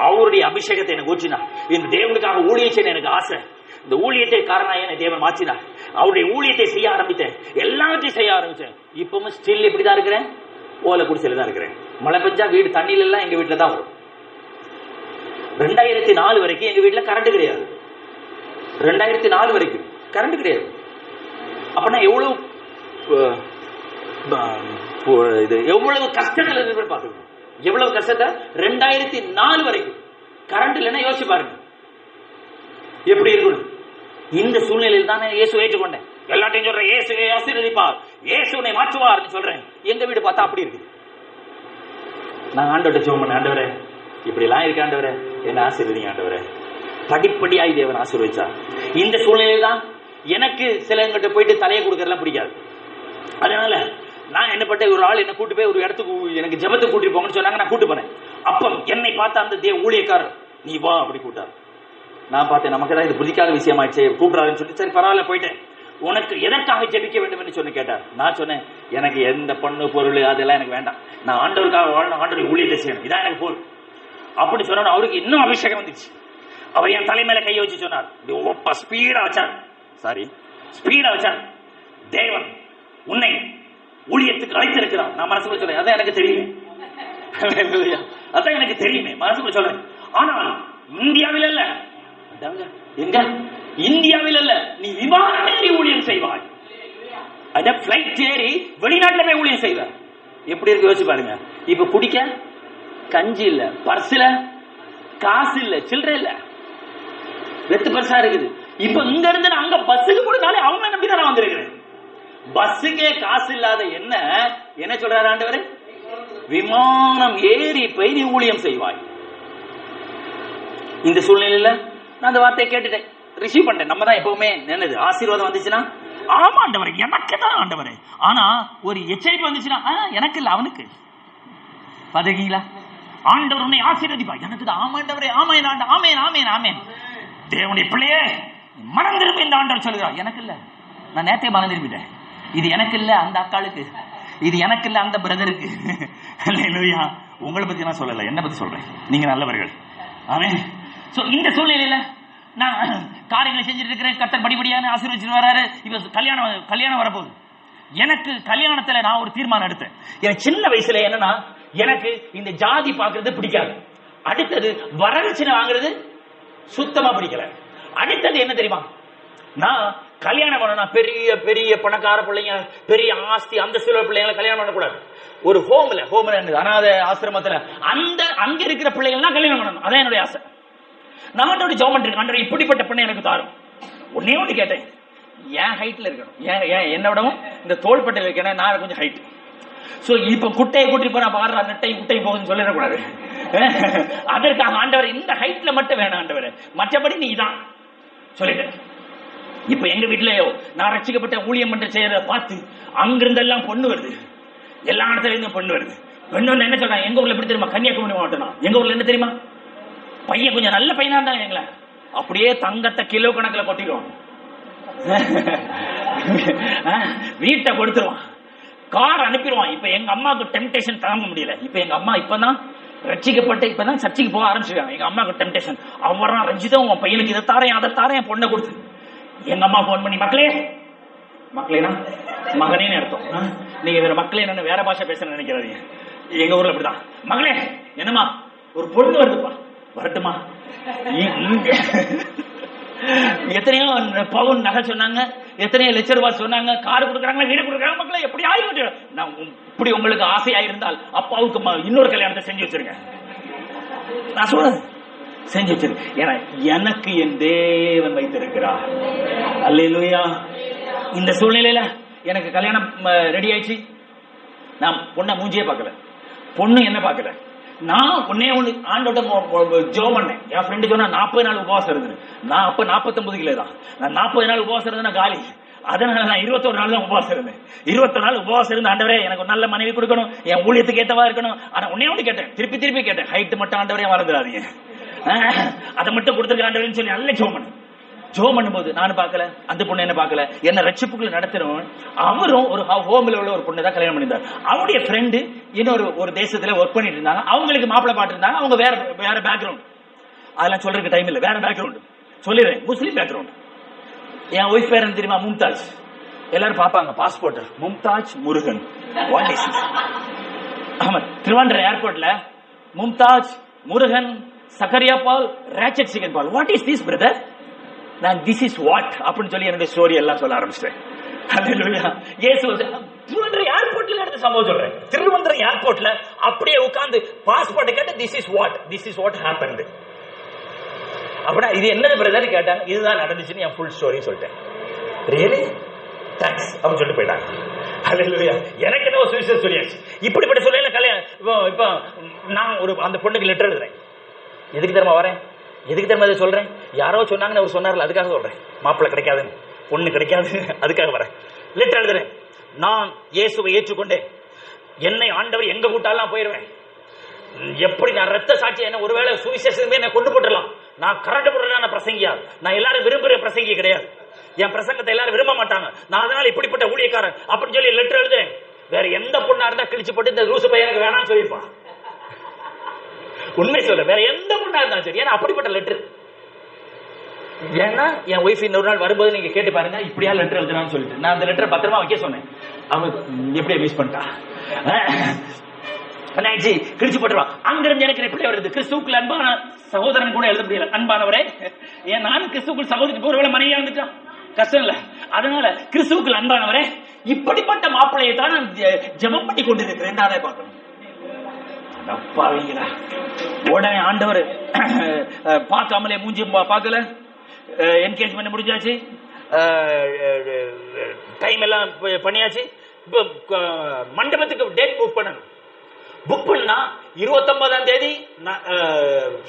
அவருடைய அபிஷேகத்தை எனக்கு ஊற்றினார். இந்த தேவனுக்காக ஊழியம் செய்ய எனக்கு ஆசை. இந்த ஊழியத்தை காரணம் என்னை தேவன் மாற்றினார். அவருடைய ஊழியத்தை செய்ய ஆரம்பித்தேன், எல்லாத்தையும் செய்ய ஆரம்பிச்சேன். இப்பவும் ஸ்டில் இப்படிதான் இருக்கிறேன், ஓலை குடிசையில தான் இருக்கிறேன். மழை பெஞ்சா வீடு தண்ணியில எல்லாம் எங்க வீட்டுல தான் வரும். 2004 வரைக்கும் எங்க வீட்டுல கரண்ட் கிடையாது. 2004 வரைக்கும் கரண்ட் கிடையாது. அப்பனா எவ்வளவு இது எவ்வளவு கஷ்டங்கள் இருக்கு பாத்துக்கணும். எவ்வளவு கஷ்டத்தை 2004 வரைக்கும் கரண்ட் இல்லைன்னா யோசிச்சு பாருங்க எப்படி இருக்கணும். இந்த சூழ்நிலையில் தான் இயேசு ஏற்றுக்கொண்டேன். எல்லாத்தையும் சொல்றேன், இயேசு ஆசீர்வதிப்பார், இயேசு உன்னை மாற்றுவார் சொல்றேன். எங்க வீடு பார்த்தா அப்படி இருக்கு. நான் ஆண்டவர்கிட்ட ஜெபம் பண்ணேன், ஆண்டவரே இப்படி எல்லாம் இருக்கு, ஆண்டவரே என்ன ஆசீர்வதிங்க ஆண்டவரே. படிப்படியாய் தேவன் ஆசீர்வதிச்சார். இந்த சூழ்நிலையில் தான் எனக்கு சிலங்கிட்ட போயிட்டு தலையை கொடுக்கறதுலாம் பிடிக்காது. அதனால நான் என்ன பண்ணேன், ஒரு ஆள் என்ன கூட்டு போய் ஒரு இடத்துக்கு எனக்கு ஜெபத்துக்கு கூட்டிட்டு போங்கன்னு சொன்னாங்க. நான் கூட்டு போனேன். அப்ப என்னை பார்த்த அந்த ஊழியக்காரர், நீ வா அப்படி கூட்டார். நான் பார்த்தேன், நமக்கு தான் இது புதிக்காத விஷயம் ஆயிடுச்சு, கூப்பிடாருன்னு சொல்லி சரி பரவாயில்ல போயிட்டேன். உனக்கு எதற்காக ஜெபிக்க வேண்டும் என்று சொல்லி கேட்டார். நான் சொன்னேன், எனக்கு எந்த பொண்ணு பொருள் அதெல்லாம் எனக்கு வேண்டாம், நான் ஆண்டவருக்காக வாழணும், ஆண்டவர் ஊழியத்தை செய்யணும், இதான் எனக்கு போல் அப்படி சொன்ன. அவருக்கு இன்னும் அபிஷேகம் வந்துச்சு. அவர் என் தலைமையில கையை வச்சு சொன்னார், ஸ்பீடா வச்சார், சாரி ஸ்பீடா வச்சார், தேவன் உன்னை ஊழியத்துக்கு அழைத்திருக்கிறார். நான் மனசுக்குள்ள சொல்றேன், அதான் எனக்கு தெரியுமே, அதான் எனக்கு தெரியுமே மனசுக்குள்ள சொல்றேன். ஆனால் இந்தியாவில் அல்ல, எங்க இந்தியாவில் அல்ல, நீ விமானம் ஏறி ஊழியம் செய்வாய், அத பிளைட் ஏறி வெளிநாட்டுல போய் ஊழியம் செய்வார். எப்படி இருக்கு யோசிச்சு பாருங்க. இப்ப குடிக்க கஞ்சி இல்ல, பர்ஸ்ல காசு இல்ல, சில்லறை இல்ல, வெத்து பர்சா இருக்குது. இப்ப இங்க இருந்து நான் அங்க பஸ்ஸுக்கு கொடுத்தாலே அவங்க நம்பி தான் நான் வந்திருக்கிறேன். பஸ்ஸுக்கே காசு இல்லாத என்ன சொல்றாரு ஆண்டவர், விமானம் ஏறி போய் நீ ஊழியம் செய்வாய். இந்த சூழ்நிலையில நான் அந்த வார்த்தையை கேட்டுட்டேன், ரிசீவ் பண்ணேன். நம்ம தான் எப்பவுமே என்னது ஆசீர்வாதம் வந்துச்சுன்னா ஆமா ஆண்டவரே எனக்கு தான் ஆண்டவரே, ஆனா ஒரு எச்சரிப்பு வந்துச்சுன்னா எனக்கு இல்ல அவனுக்கு. பாத்தீங்களா, ஆண்டவர் உன்னை ஆசீர்வதிப்பா, எனக்கு தான் ஆமாண்டவரே, ஆமேன் ஆமேன் ஆமேன் ஆமேன். தேவனுடைய பிள்ளையே மறந்திருப்ப இந்த ஆண்டவர் சொல்லுகிறார், எனக்கு இல்ல, நான் நேரத்தை மறந்திருப்பிட்டேன். இது எனக்கு இல்ல அந்த அக்காளுக்கு, இது எனக்கு இல்ல அந்த பிரதருக்கு. உங்களை பத்தி நான் சொல்லல, என்ன பத்தி சொல்றேன், நீங்க நல்லவர்கள். ஆமென். சோ இந்த சூழ்நிலையில நான் காரியங்களை செஞ்சுட்டு இருக்கிறேன். கர்த்தர் படிப்படியான ஆசீர்வதிச்சு வராரு. இப்ப கல்யாணம் வரப்போகுது. எனக்கு கல்யாணத்துல நான் ஒரு தீர்மானம் எடுத்தேன். எனக்கு சின்ன வயசுல என்னன்னா, எனக்கு இந்த ஜாதி பாக்குறது பிடிக்காது. அடுத்தது வரதட்சணை வாங்குறது சுத்தமா பிடிக்கல. அடுத்தது என்ன தெரியுமா, நான் கல்யாணம் பண்ணா பெரிய பெரிய பணக்கார பிள்ளைங்க, பெரிய ஆஸ்தி அந்த சில பிள்ளைங்களை கல்யாணம் பண்ணக்கூடாது. ஒரு ஹோம்ல அனாதை ஆசிரமத்துல அங்க இருக்கிற பிள்ளைகள் கல்யாணம் பண்ணணும், அதான் என்னுடைய ஆசை. நான் ஜெபம் பண்றேன், இப்படிப்பட்ட பெண்ணை எனக்கு தாரும். ஒன்னே ஒன்று கேட்டேன், என் ஹைட்ல இருக்கணும், என்ன விடவும் இந்த தோள்பட்டையில் இருக்கேன், நான் கொஞ்சம் ஹைட். சோ இப்ப குட்டையை கூட்டி போற பாடுற நெட்டை குட்டை போகுதுன்னு சொல்லிடக்கூடாது. அதற்காக ஆண்டவர் இந்த ஹைட்ல மட்டும் வேணும் ஆண்டவர், மற்றபடி நீ தான் சொல்லிட்டேன். இப்ப எங்க வீட்டுலயோ நான் ரட்சிக்கப்பட்ட ஊழியம் என்று செய்யறத பார்த்து அங்கிருந்தெல்லாம் பொண்ணு வருது, எல்லா இடத்துல இருந்தும் பொண்ணு வருது. பெண்ணு என்ன சொல்றாங்க, எங்க ஊர்ல எப்படி தெரியுமா, கன்னியாகுமரி மாவட்டம், எங்க ஊர்ல என்ன தெரியுமா, பையன் கொஞ்சம் நல்ல பையனா இருந்தாங்க எங்களை அப்படியே தங்கத்தை கிலோ கணக்கில் கொட்டிடுவான், வீட்டை கொடுத்துருவான், கார் அனுப்பிடுவான். இப்ப எங்க அம்மாவுக்கு டெம்டேஷன் தாங்க முடியல. இப்ப எங்க அம்மா இப்பதான் ரட்சிக்கப்பட்டு இப்பதான் சர்ச்சைக்கு போக ஆரம்பிச்சிருக்காங்க. எங்க அம்மாவுக்கு டெம்டேஷன், அவரா ரஞ்சிதம் உன் பையனுக்கு இதை தாரேன் அதை தாரேன் பொண்ணை கொடுத்து. எங்க அம்மா போன் பண்ணி, மக்களே, மக்களேனா மகனேன்னு அர்த்தம், நீங்க வேற மக்களே என்னன்னு வேற பாஷை பேச நினைக்கிறாதீங்க, எங்க ஊர்ல அப்படிதான். மகளே என்னமா ஒரு பொண்ணு வருதுப்பா, வரட்டுமா? எத்தனையோ பவுன் நகை சொன்னாங்க, எத்தனையோ லட்ச ரூபாய் சொன்னாங்க, கார் கொடுக்குறாங்க, வீடு கொடுக்குறாங்க. மக்களே எப்படி ஆயிடுச்சு? நான் இப்படி உங்களுக்கு ஆசையா இருந்தால் அப்பாவுக்கு இன்னொரு கல்யாணத்தை செஞ்சு வச்சிருங்க. நான் சொல்றேன் செஞ்சு வச்சிருக்கேன். ஏன்னா எனக்கு என் தேவன் வைத்திருக்கிறார். அல்லேலூயா. இந்த சூழ்நிலையில எனக்கு கல்யாணம் ரெடி ஆயிடுச்சு. நான் பொண்ணை மூஞ்சியே பார்க்கல, பொண்ணு என்ன பார்க்கல. நான் ஒன்னே ஒண்ணு ஆண்டோட ஜோம் பண்ணேன். என் ஃப்ரெண்டு சொன்னா 40 நாள் உபவாசம் இருந்து. நான் அப்ப 49 கிலோ தான். நான் 40 நாள் உபவாசம் இருந்தேன் காலி. அதனால நான் 21 நாள் தான் உபவாசம் இருந்தேன். 21 நாள் உபவாசம் இருந்து, ஆண்டவரே எனக்கு ஒரு நல்ல மனைவி கொடுக்கணும், என் ஊழியத்துக்கு ஏத்தவா இருக்கணும். ஆனா ஒன்னே ஒண்ணு கேட்டேன், திருப்பி திருப்பி கேட்டேன், ஹைட் மட்டும் ஆண்டவரே மறந்துடாதீங்க, அதை மட்டும் கொடுத்துருக்க ஆண்டவரேன்னு சொல்லி நல்ல ஜோம் பண்ணேன். ஜோம் பண்ணும்போது நானும் பார்க்கல, அந்த பொண்ணு என்ன பார்க்கல. என்ன ரட்சிப்புக்குள்ள நடத்தணும். அவரும் ஒரு ஹோம்ல உள்ள ஒரு பொண்ணு தான் கல்யாணம் பண்ணியிருந்தார். அவருடைய ஃப்ரெண்டு இன்னொரு ஒரு தேசத்துல ஒர்க் பண்ணிட்டு இருந்தாங்க. அவங்களுக்கு மாப்பிள்ளை பாட்டு இருந்தாங்க. அவங்க வேற வேற பேக்ரவுண்ட், அதெல்லாம் சொல்றதுக்கு டைம் இல்லை. வேற பேக்ரவுண்ட் சொல்லிடுறேன், முஸ்லீம் பேக்ரவுண்ட். என் ஒய்ஃப் பேர் என்ன தெரியுமா? மும்தாஜ். எல்லாரும் பார்ப்பாங்க பாஸ்போர்ட், மும்தாஜ் முருகன். ஆமா, திருவாண்டர் ஏர்போர்ட்ல மும்தாஜ் முருகன் சக்கரியா பால் ரேச்சட் சிக்கன் பால். What is this brother? நான் திஸ் இஸ் வாட் அப்படின்னு சொல்லி என்னுடைய ஸ்டோரி எல்லாம் சொல்ல ஆரம்பிச்சிட்டேன். ஹல்லேலூயா. இயேசு திருவனந்தபுரம் ஏர்போர்ட்ல நடந்த சம்பவம் சொல்றேன். திருவனந்தபுரம் ஏர்போர்ட்ல அப்படியே உட்கார்ந்து பாஸ்போர்ட் கேட்டு திஸ் இஸ் வாட் ஹேப்பன்ட். அப்படின்னா இது என்னது பிரதர் கேட்டாங்க. இதுதான் நடந்துச்சுன்னு என் ஃபுல் ஸ்டோரி சொல்லிட்டேன். ரியலி தேங்க்ஸ் அப்படின்னு சொல்லிட்டு போயிட்டாங்க. ஹல்லேலூயா. எனக்கு என்ன சுவிசேஷம் சொல்லியாச்சு. இப்படிப்பட்ட சொல்ல கல்யாணம். இப்போ நான் ஒரு அந்த பொண்ணுக்கு லெட்டர் எழுதுறேன். எதுக்கு தெரியுமா வரேன்? எதுக்கு தெரியுமா இதை சொல்றேன்? யாரோ சொன்னாங்கன்னு அவர் சொன்னார்ல, அதுக்காக சொல்றேன். மாப்பிள்ளை கிடைக்காதுன்னு, பொண்ணு கிடைக்காது, அதுக்காக வரேன். லெட்டர் எழுதுறேன். நான் இயேசுவை ஏற்றுக்கொண்டேன். என்னை ஆண்டவர் எங்க கூட்டாலும் நான் போயிடுவேன். எப்படி நான் ரத்த சாட்சி, என்ன ஒருவேளை சுவிசேஷமே என்ன கொண்டு போட்டுடலாம். நான் கரண்ட் போடுறேன் பிரசங்கியா. நான் எல்லாரும் விரும்புற பிரசங்கி கிடையாது. என் பிரசங்கத்தை எல்லாரும் விரும்ப மாட்டாங்க. நான் அதனால இப்படிப்பட்ட ஊழியக்காரன் அப்படின்னு சொல்லி லெட்டர் எழுதுறேன். வேற எந்த பொண்ணா இருந்தா கிழிச்சு போட்டு இந்த ரூசு பையனுக்கு வேணாம்னு சொல்லியிருப்பான். உண்மை சொல்ல, வேற எந்த பொண்ணா இருந்தாலும் சரி. ஏன்னா அப்படிப்பட்ட லெட்டர். ஏன்னா என் ஒய்ஃப் இன்னொரு நாள் வரும்போது நீங்க கேட்டு பாருங்க, இப்படியா லெட்டர் எழுதுறான்னு சொல்லிட்டு. நான் அந்த லெட்டரை பத்திரமா வைக்க சொன்னேன். அவங்க எப்படியே மிஸ் பண்ணிட்டா, கிழிச்சு போட்டுருவான். அங்கிருந்து எனக்கு ரிப்ளை வருது, கிறிஸ்துவுக்குள் அன்பான சகோதரன் கூட எழுத முடியல. அன்பானவரே, ஏன் நானும் கிறிஸ்துவுக்குள் சகோதரி ஒருவேளை மனைவியா வந்துட்டான், கஷ்டம் இல்ல. அதனால கிறிஸ்துவுக்குள் அன்பானவரே, இப்படிப்பட்ட மாப்பிள்ளையை தான் நான் ஜெபம் பண்ணி கொண்டிருக்கிறேன். அதை பார்க்கணும். உடனே ஆண்டவர் பார்க்காமலே மூஞ்சி பார்க்கல. என்கேஜ்மெண்ட் முடிஞ்சாச்சு, டைம் எல்லாம் பண்ணியாச்சு. இப்போ மண்டபத்துக்கு டேட் புக் பண்ணணும். புக் பண்ணா 29ஆம் தேதி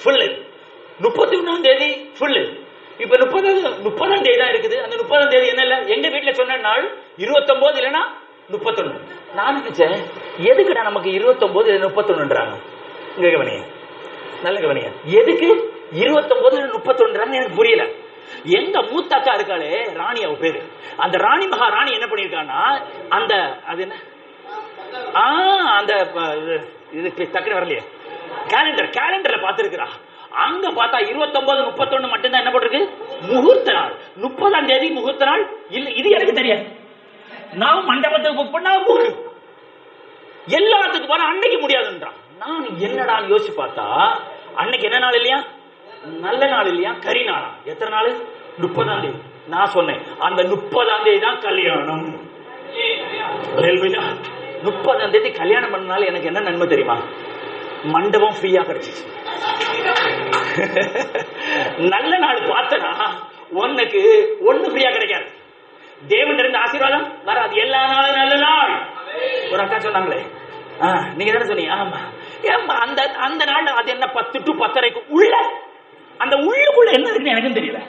ஃபுல்லு, 31ஆம் தேதி ஃபுல்லு. இப்ப 30ஆம் தேதி தான் இருக்குது. அந்த 30ஆம் தேதி என்ன இல்ல, எங்க வீட்டுல சொன்ன நாள் 29 இல்லைன்னா 31. நான் நினைச்சேன், எதுக்குடா நமக்கு 29 31ன்றாங்க. இங்க கவனிங்க, நல்ல கவனிங்க. எதுக்கு 29 31ன்றாங்க எனக்கு புரியல. எங்க மூத்தாக்கா இருக்காளே ராணி, அவ பேரு, அந்த ராணி மகாராணி என்ன பண்ணிருக்கான்னா, அந்த அது என்ன அந்த இது டக்குனு வரலையே, கேலண்டர்ல பாத்துருக்கிறா. அங்க பார்த்தா 29 31 மட்டும்தான் என்ன போட்டிருக்கு, முகூர்த்த நாள். 30ஆம் தேதி முகூர்த்த நாள் இல்ல. இது எனக்கு தெரியாது. நான் மண்டபத்துக்கு புக் பண்ணா எல்லாத்துக்கும் போனா அன்னைக்கு முடியாதுன்றான். நான் என்னடா யோசிச்சு பார்த்தா, அன்னைக்கு என்ன நாள் இல்லையா, நல்ல நாள் இல்லையா, கரி நாளா. எத்தனை நாள்? 30ஆம் தேதி. நான் சொன்னேன், அந்த 30ஆம் தேதி தான் கல்யாணம். 30ஆம் தேதி கல்யாணம் பண்ணனால எனக்கு என்ன நன்மை தெரியுமா? மண்டபம் ஃப்ரீயா கிடைச்சிச்சு. நல்ல நாள் பார்த்தனா உனக்கு ஒண்ணு ஃப்ரீயா கிடைக்காது. தேவன் இருந்து ஆசீர்வாதம் வராது. எல்லா நாளும் நல்ல நாள். ஒரு அக்கா சொன்னாங்களே, நீங்க தானே சொன்னீங்க. ஆமா, அந்த அந்த நாள் அது என்ன 10 to 10:30 உள்ள, அந்த உள்ளுக்குள்ள என்ன இருக்குன்னு எனக்கும் தெரியல.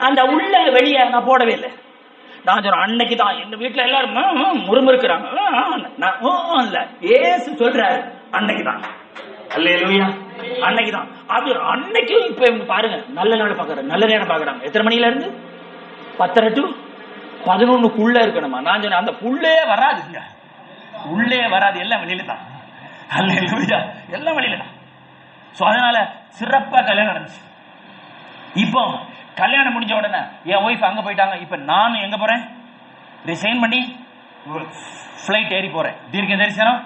அந்த உள்ள வெளியே நான் போடவே இல்லை. நான் சொன்னேன், அன்னைக்கு தான் எங்க வீட்டுல எல்லாரும் முறுமுறுக்கிறாங்க. ஏசு சொல்றாரு, அன்னைக்கு தான். அல்லேலூயா, அன்னைக்கு தான். அது அன்னைக்கு. இப்ப பாருங்க, நல்ல நாள் பாக்குறாங்க, நல்ல நேரம் பாக்குறாங்க. எத்தனை மணில இருந்து? 10:30 to 11க்குள்ள இருக்கணுமா? நான் சொன்னேன், அந்த புள்ளே வராதுங்க. உள்ளே வராது, எல்லாம் வெளியில தான். அல்லேலூயா, எல்லாம் வெளியில தான். சோ அதனால சிறப்பா கல்யாணம் நடந்துச்சு. இப்போ கல்யாணம் முடிஞ்ச உடனே என் ஒய்ஃப் அங்க போயிட்டாங்க. இப்ப நானும் எங்க போறேன்? ரிசைன் பண்ணி ஃபிளைட் ஏறி போறேன். தீர்க்க தரிசனம்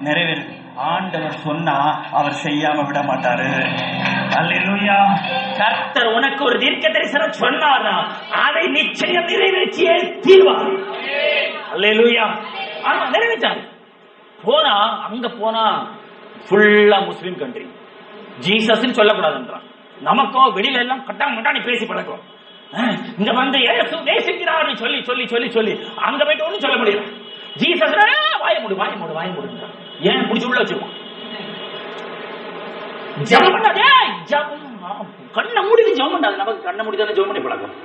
நிறைவேறுது. ஆண்டவர் சொன்னா அவர் செய்யாம விட மாட்டாரு. அல்லேலூயா. கர்த்தர் உனக்கு ஒரு தீர்க்க தரிசனம் சொன்னாரா அதை நிச்சயம் நிறைவேற்றியே தீர்வார். அல்லேலூயா. ஆமா, நிறைவேற்றாரு. போனா அங்க போனா ஃபுல்லா முஸ்லிம் கண்ட்ரி. ஜீசஸ் சொல்லக்கூடாதுன்றான். நமக்கோ வெளியில எல்லாம் கட்டாணி பேசி பழக்கம். இங்க வந்து இயேசு நேசிக்கிறார் சொல்லி சொல்லி சொல்லி சொல்லி அங்க போயிட்டு ஒன்றும் சொல்ல முடியல. ஜீசஸ் வாய மூடு வாய மூடு வாய மூடு ஏன் பிடிச்சி உள்ள வச்சிருவோம். ஜெபம் பண்ணாதே, கண்ணை மூடிட்டு ஜெபம் பண்ணாது. நமக்கு கண்ணை மூடிதானே ஜெபம் பண்ணி பழக்கம்.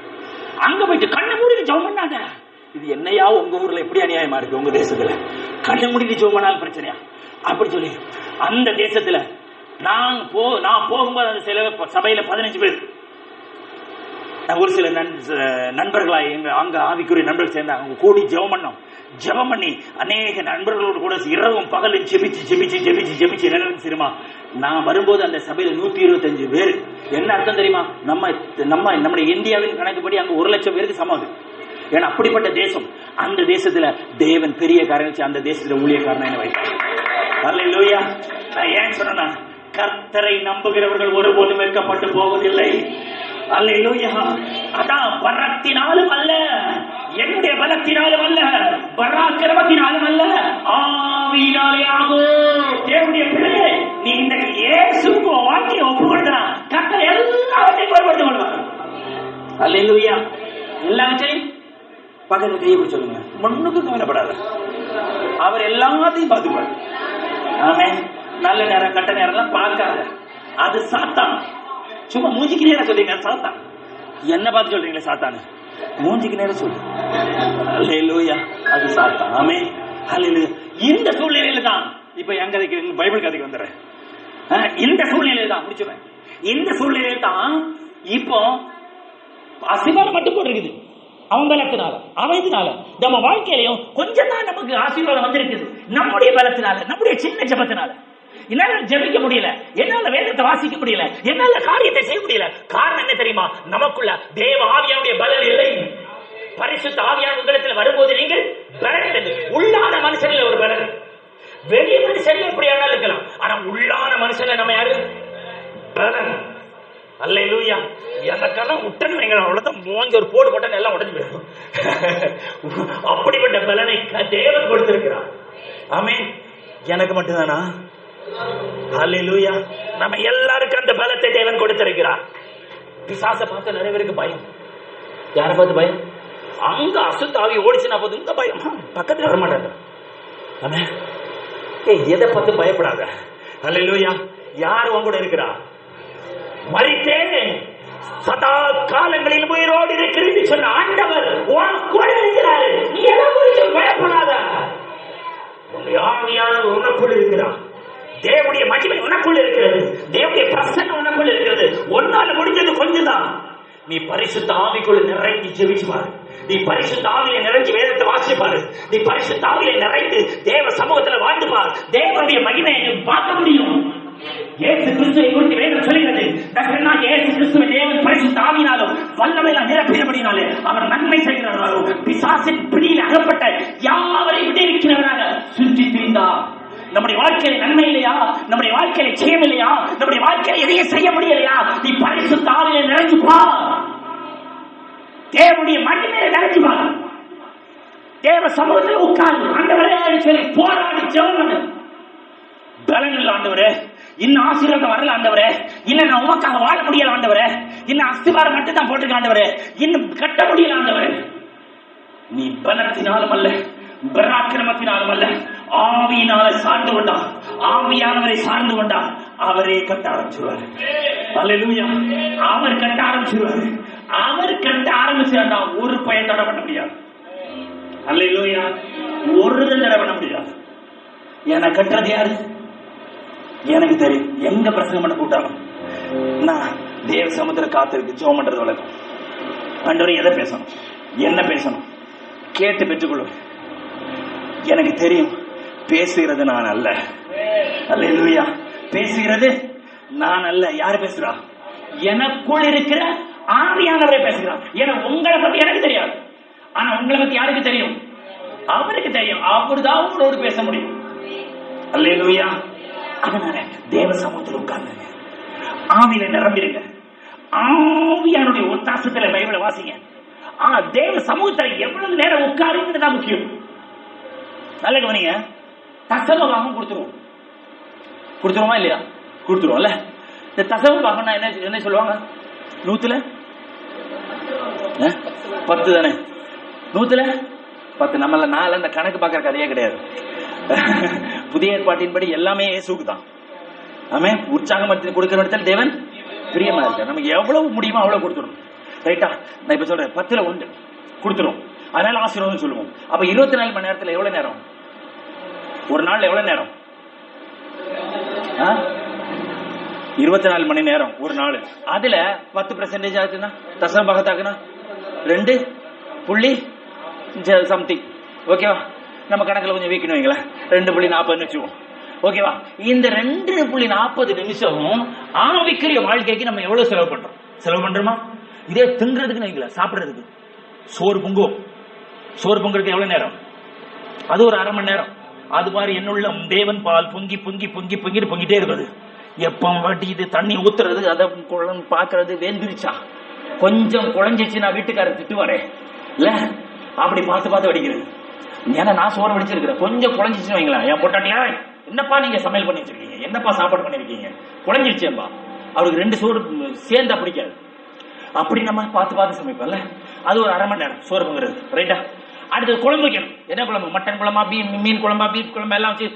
அங்க போயிட்டு கண்ணை மூடிட்டு ஜெபம் பண்ணாத. இது என்னையா உங்க ஊர்ல எப்படி அநியாயமா இருக்கு? உங்க தேசத்துல கண்ணை மூடிட்டு ஜெபம் பண்ணாலும் பிரச்சனையா? அப்படி சொல்லி அந்த தேசத்துல நான் போகும்போது அந்த சில சபையில 15 பேர் ஒரு சில நண்பர்களா எங்க அங்க ஆவிக்குரிய நண்பர்கள் சேர்ந்தாங்க. அவங்க கூடி ஜெபம் பண்ணோம். ஜெபம் பண்ணி அநேக நண்பர்களோடு கூட இரவும் பகலும் ஜெபிச்சு ஜெபிச்சு ஜெபிச்சு ஜெபிச்சு என்ன தெரியுமா? நான் வரும்போது அந்த சபையில 125 பேர். என்ன அர்த்தம் தெரியுமா? நம்முடைய இந்தியாவின் கணக்குப்படி அங்க 1,00,000 பேருக்கு சமம். ஏன்னா அப்படிப்பட்ட தேசம். அந்த தேசத்துல தேவன் பெரிய காரணம் அந்த தேசத்துல ஊழியக்காரன் வைத்தார். அல்லேலூயா. நான் ஏன் சொன்னா, கர்த்தரை நம்புகிறவர்கள் ஒருபோதும் வெட்கப்பட்டு போவதில்லை. அல்லேலூயா. அதான் பரத்தினாலும் அல்ல, என்னுடைய பலத்தினாலும் அல்ல, பராக்கிரமத்தினாலும் அல்ல, ஆவியினாலே ஆகும். தேவனுடைய பிள்ளையே, நீ இந்த இயேசுவுக்கு வாழ்க்கையை ஒப்புக்கொண்டா கர்த்தர் எல்லாவற்றையும் பொறுப்படுத்திக் கொள்வார். அல்லேலூயா. எல்லாவற்றையும் பக்கத்துல கையை சொல்லுங்க. மண்ணுக்கு கவலைப்படாத, அவர் எல்லாத்தையும் பார்த்துப்பார். ஆமென். நல்ல நேரம் கட்ட நேரம் பார்க்காத, அது சாத்தான். சும்மா மூஞ்சிக்கு நேரம் சொல்றீங்க சாத்தான். என்ன பார்த்து சொல்றீங்களே சாத்தான்? மூஞ்சிக்கு நேரம் சொல்லு. அல்லேலூயா. அது சாத்தான். ஆமென். அல்லேலூயா. இந்த சூழ்நிலையில தான் இப்ப எங்க பைபிள் கதைக்கு வந்துடுறேன். இந்த சூழ்நிலையில தான் முடிச்சுவேன். இந்த சூழ்நிலையில தான் இப்போ அசிபாரம் மட்டும் போட்டிருக்குது. அவன் பலத்தினால அவதினால நம்ம வாழ்க்கையிலையும் கொஞ்சம் தான் நமக்கு ஆசீர்வாதம் வந்திருக்குது. நம்முடைய பலத்தினால, நம்முடைய சின்ன ஜெபத்தினால என்னால ஜெபிக்க முடியல, என்னால வேதத்தை வாசிக்க முடியல, என்னால காரியத்தை செய்ய முடியல. காரணம் என்ன தெரியுமா? நமக்குள்ள தேவ ஆவியானுடைய பலன் இல்லை. பரிசுத்த ஆவியான உங்களிடத்தில் வரும்போது நீங்கள் பலன், உள்ளான மனுஷன்ல ஒரு பலன். வெளிய மனுஷன்ல எப்படி ஆனாலும் இருக்கலாம், ஆனா உள்ளான மனுஷன்ல நம்ம யாரு? பலன். அல்லேலூயா. எனக்கெல்லாம் உட்டன் அவ்வளவுதான் மூஞ்சி ஒரு போடு போட்ட எல்லாம் உடஞ்சு போயிடும். அப்படிப்பட்ட பலனை தேவன் கொடுத்திருக்கிறார். ஆமென். எனக்கு மட்டும்தானா? அல்லேலூயா. நம்ம எல்லாருக்கும் அந்த பலத்தை தேவன் கொடுத்திருக்கிறார். பிசாசை பார்த்து நிறைய பேருக்கு பயம். யாரை பார்த்து பயம்? அங்க அசுத்தாவி ஓடிச்சுனா போது இந்த பயம் பக்கத்துல வர மாட்டாங்க. எதை பார்த்து பயப்படாத. அல்லேலூயா. யார் உங்க கூட இருக்கிறா? மரித்தேன் சதா காலங்களில் உயிரோடு இருக்கிறது சொன்ன ஆண்டவர் உன் கூட இருக்கிறாரு. நீ எதை குறித்து பயப்படாத. உனக்குள் இருக்கிறார். தேவனுடைய மகிமை உனக்குள் இருக்கிறது. தேவனுடைய பிரசன்னம் உனக்குள் இருக்கிறது. ஒன்னால முடிஞ்சது கொஞ்சம் தான். நீ பரிசுத்த ஆவிக்குள்ள நிறைஞ்சு ஜெபிச்சுப்பாரு. நீ பரிசுத்த ஆவியை நிறைஞ்சு வேதத்தை வாசிப்பாரு. நீ பரிசுத்த ஆவியை நிறைந்து தேவ சமூகத்துல வாழ்ந்துப்பார். தேவனுடைய மகிமையை பார்க்க முடியும். இயேசு கிறிஸ்துவை குறித்து வேதம் சொல்கிறது. இயேசு கிறிஸ்துவை தேவன் பரிசுத்த ஆவியினாலும் வல்லமையில நிரப்பினபடினாலே அவர் நன்மை செய்கிறவராகவும் பிசாசின் பிடியில் அகப்பட்ட யாவரை விடுவிக்கிறவராக சுற்றி திரிந்தார். நம்முடைய வாழ்க்கையில நன்மை இல்லையா? நம்முடைய வாழ்க்கையில ஜெயம் இல்லையா? நம்முடைய வாழ்க்கையில எதையும் செய்ய முடியலையா? நீ பரிசுத்த ஆவியில நிறைஞ்சு பா. தேவனுடைய மகிமையில நிறைஞ்சு பா. தேவ சமூகத்தில் உட்கார்ந்து ஆண்டவரே சொல்லி போராடி ஜெபம் பண்ணு. பலன் இல்ல ஆண்டவரே, இன்னும் ஆசீர்வாதம் வரல ஆண்டவரே, இன்னும் நான் உமக்காக வாழ முடியல ஆண்டவரே, இன்னும் அஸ்திவாரம் மட்டும் தான் போட்டுக்க ஆண்டவரே, இன்னும் கட்ட முடியல ஆண்டவரே. நீ பலத்தினாலும் அல்ல, பராக்கிரமத்தினாலும் அல்ல, ஆவியினால சார்ந்து கொண்டா. ஆவியானவரை சார்ந்து கொண்டா அவரே கட்ட ஆரம்பிச்சுவார். அல்லேலூயா. அவர் கட்ட ஆரம்பிச்சுவார். அவர் கட்ட ஆரம்பிச்சா ஒரு பயன் தடை பண்ண முடியாது. அல்லேலூயா. ஒரு தடை பண்ண முடியாது. என கட்டுறது யாரு? எனக்கு தெரியும். எங்க பிரசங்கம் பண்ண கூட்டாலும் நான் தேவ சமுத்திர காத்திருக்கு ஜெபம் பண்றது வழக்கம். ஆண்டவரே எதை பேசணும், என்ன பேசணும் கேட்டு பெற்றுக்கொள்வேன். எனக்கு தெரியும் பேசுகிறது நான் அல்ல. அல்லேலூயா. பேசுகிறது நான் அல்ல. யாரு பேசுறா? எனக்குள் இருக்கிற ஆவியானவரே பேசுகிறார். ஏன்னா உங்களை பத்தி எனக்கு தெரியாது, ஆனா உங்களை பத்தி யாருக்கு தெரியும்? அவருக்கு தெரியும். அவர்தான் உங்களோடு பேச முடியும். அல்லேலூயா. அதனால தேவ சமூகத்தில் உட்கார்ந்துங்க, ஆவியில நிரம்பிடுங்க, ஆவியானுடைய ஒத்தாசத்துல பைபிளை வாசிங்க. தேவ சமூகத்துல எவ்வளவு நேரம் உட்காருங்கிறது தான் முக்கியம். நல்ல கவனிங்க. தசமபாகம் கொடுத்துருவோமா இல்லையா? கொடுத்துருவோம்ல. இந்த தசமபாகம் என்ன சொல்லுவாங்க? 100ல 10 தானே? 100ல 10. நம்மள நாள் அந்த கணக்கு பார்க்கற கதையே கிடையாது. புதிய ஏற்பாட்டின்படி எல்லாமே இயேசுவுக்கு தான். ஆமென். உற்சாகம் கொடுக்கிற இடத்துல தேவன் பிரியமா இருக்கார். நமக்கு எவ்வளவு முடியுமோ அவ்வளவு கொடுத்துடணும். ரைட்டா? நான் இப்ப சொல்றேன், 10ல் 1 கொடுத்துரும். அதனால ஆசீர்வாதம் சொல்லுவோம். அப்ப 24 மணி நேரத்துல எவ்வளவு நேரம்? ஒரு நாள் எவ்வளவு நேரம்? 24 மணி நேரம் ஒரு நாள். அதுல 10% ஆகுதுன்னா தசம பாகத்தாக்குனா 2 சம்திங். ஓகேவா? நம்ம கணக்குல கொஞ்சம் வீக்கணும் வைங்களேன். 2.40 வச்சுக்குவோம். ஓகேவா? இந்த 2.40 நிமிஷமும் ஆவிக்குரிய வாழ்க்கைக்கு நம்ம எவ்வளவு செலவு பண்றோமா? இதே திங்கிறதுக்கு வைங்கள, சாப்பிடுறதுக்கு சோறு பொங்குறதுக்கு எவ்வளவு நேரம்? அது ஒரு அரை மணி நேரம். அது மாதிரி என்னுள்ள தேவன் பால் பொங்கி பொங்கிட்டே இருக்குது. எப்ப வாட்டி இது தண்ணி ஊத்துறது, அதை பாக்குறது, வேந்திரிச்சா கொஞ்சம் குழஞ்சிச்சு, நான் வீட்டுக்காரர் திட்டுவாரே இல்ல, அப்படி பார்த்து வடிக்கிறது. ஏன்னா நான் சோறு வடிச்சிருக்கிறேன், கொஞ்சம் குழஞ்சிச்சுன்னு வைங்களேன், என் பொட்டாட்டியா என்னப்பா நீங்க சமையல் பண்ணி வச்சிருக்கீங்க, என்னப்பா சாப்பாடு பண்ணிருக்கீங்க, குழஞ்சிருச்சேன்பா. அவருக்கு 2 சோறு சேர்ந்தா பிடிக்காது. அப்படி நம்ம பார்த்து சமைப்போம்ல. அது ஒரு அரை மணி நேரம் சோறு பொங்குறது. ரைட்டா? அடுத்து குழம்பு வைக்கணும். என்ன குழம்பு? மட்டன் குழம்பா, மீன் குழம்பா, பீஃப் குழம்பா எல்லாம் வச்சு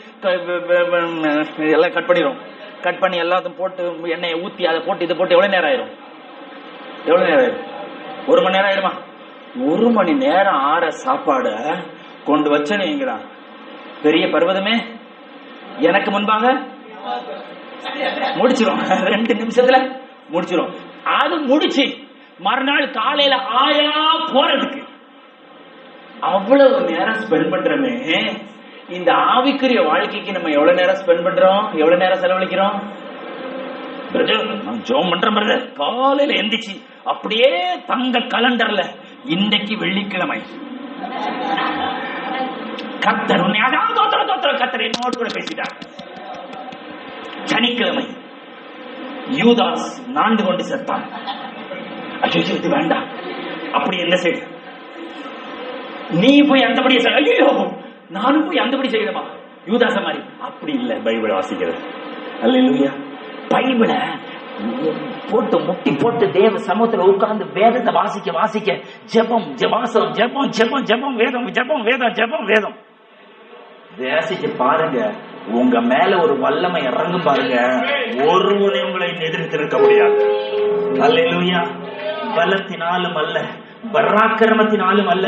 எல்லாம் கட் பண்ணிடும். கட் பண்ணி எல்லாத்தையும் போட்டு எண்ணெயை ஊற்றி அதை போட்டு இதை போட்டு எவ்வளவு நேரம் ஆயிரும்? 1 மணி நேரம் ஆயிடுமா? 1 மணி நேரம் ஆற சாப்பாட கொண்டு வச்சேன்னு பெரிய பர்வதமே எனக்கு முன்பாக முடிச்சிடும். 2 நிமிஷத்துல முடிச்சிடும். அது முடிச்சு மறுநாள் காலையில ஆயா போறதுக்கு அவ்வளவு நேரம் ஸ்பெண்ட் பண்றோமே. இந்த ஆவிக்குரிய வாழ்க்கைக்கு நம்ம எவ்வளவு நேரம் ஸ்பெண்ட் பண்றோம், எவ்வளவு நேரம் செலவழிக்கிறோம்? ஜோம் பண்றோம். காலையில எந்திரிச்சு அப்படியே தங்க கலண்டர்ல இன்னைக்கு வெள்ளிக்கிழமை கர்த்தர் உன்னை கர்த்தர் என்னோடு கூட பேசிட்டார். சனிக்கிழமை யூதாஸ் நான்கு கொண்டு செத்தான். இது வேண்டாம், அப்படி என்ன செய்ய, நீ போய் அந்தபடி செய்ய, ஐயோ நானும் போய் அந்தபடி செய்யணுமா யூதாச மாதிரி? அப்படி இல்லை பைபிளை வாசிக்கிறது. அல்லேலூயா. பைபிளை போட்டு முட்டி போட்டு தேவ சமூகத்துல உட்கார்ந்து வேதத்தை வாசிக்க ஜெபம் ஜெபாசம் ஜெபம் ஜெபம் ஜெபம் வேதம் ஜெபம் வேதம் ஜெபம் வேதம் வாசிக்க பாருங்க. உங்க மேல ஒரு வல்லமை இறங்கும் பாருங்க. ஒருவனை உங்களை எதிர்த்து இருக்க முடியாது. அல்லேலூயா. பலத்தினாலும் அல்ல, பராக்கிரமத்தினாலும் அல்ல,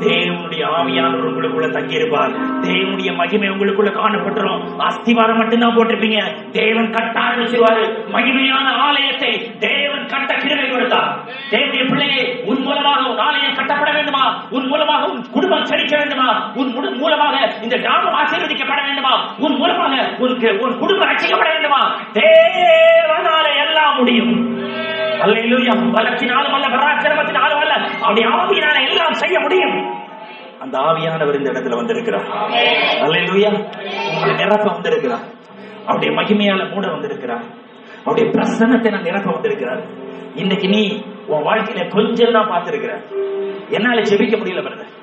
தேவனுடைய ஆவியானவர் உங்களுக்குள்ள தங்கியிருப்பார். தேவனுடைய மகிமை உங்களுக்குள்ள காணப்பட்டுரும். அஸ்திவாரம் மட்டும்தான் போட்டிருப்பீங்க, தேவன் கட்ட ஆரம்பிச்சிருவாரு. மகிமையான ஆலயத்தை தேவன் கட்ட கிருபை கொடுத்தார். தேவனுடைய பிள்ளையே, உன் மூலமாக ஒரு ஆலயம் கட்டப்பட வேண்டுமா? உன் மூலமாக உன் குடும்பம் செழிக்க வேண்டுமா? உன் மூலமாக இந்த கிராமம் ஆசீர்வதிக்கப்பட வேண்டுமா? உன் மூலமாக உன் குடும்பம் ரட்சிக்கப்பட வேண்டுமா? தேவனால எல்லாம் முடியும். அல்லேலூயா. பலத்தினாலும் அல்ல, பராக்கிரமத்தினாலும் அல்ல, அவருடைய ஆவியினால எல்லாம் செய்ய முடியும். அந்த ஆவியானவர் இந்த இடத்துல வந்திருக்கிறார். அல்லேலூயா. உங்களை நிரப்ப வந்திருக்கிறார். அவருடைய மகிமையால மூட வந்திருக்கிறார். அவருடைய பிரசன்னத்தை நான் நிரப்ப வந்திருக்கிறார். இன்னைக்கு நீ உன் வாழ்க்கையில கொஞ்சம் தான் பார்த்திருக்கிற. என்னால ஜெபிக்க முடியல பிரதர்,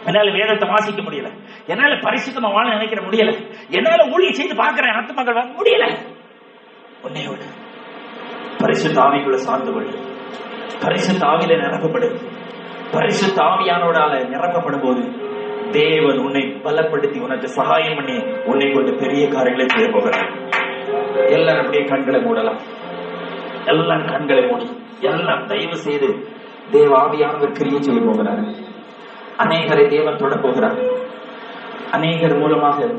என்னால வேதத்தை வாசிக்க முடியல, என்னால பரிசுத்தமா வாழ நினைக்கிற முடியல, என்னால ஊழியம் செய்து பார்க்கிறேன் ஆத்துமக்கள் முடியல. உன்னையோட பரிசுத்த ஆவிக்குள்ள சார்ந்து கொள். பரிசுத்த ஆவியில நிரப்பப்படு. பரிசுத்த ஆவியானோடால நிரப்பப்படும் போது தேவன் உன்னை பலப்படுத்தி உனக்கு சகாயம் பண்ணி உன்னை கொண்டு பெரிய காரியங்களை செய்ய போகிறார். எல்லாரும் அப்படியே கண்களை மூடலாம். எல்லாம் கண்களை மூடி எல்லாம் தயவு செய்து தேவ ஆவியானவர் கிரியை செய்ய போகிறார். அநேகரை தேவன் தொட போகிறார். அநேகர் மூலமாக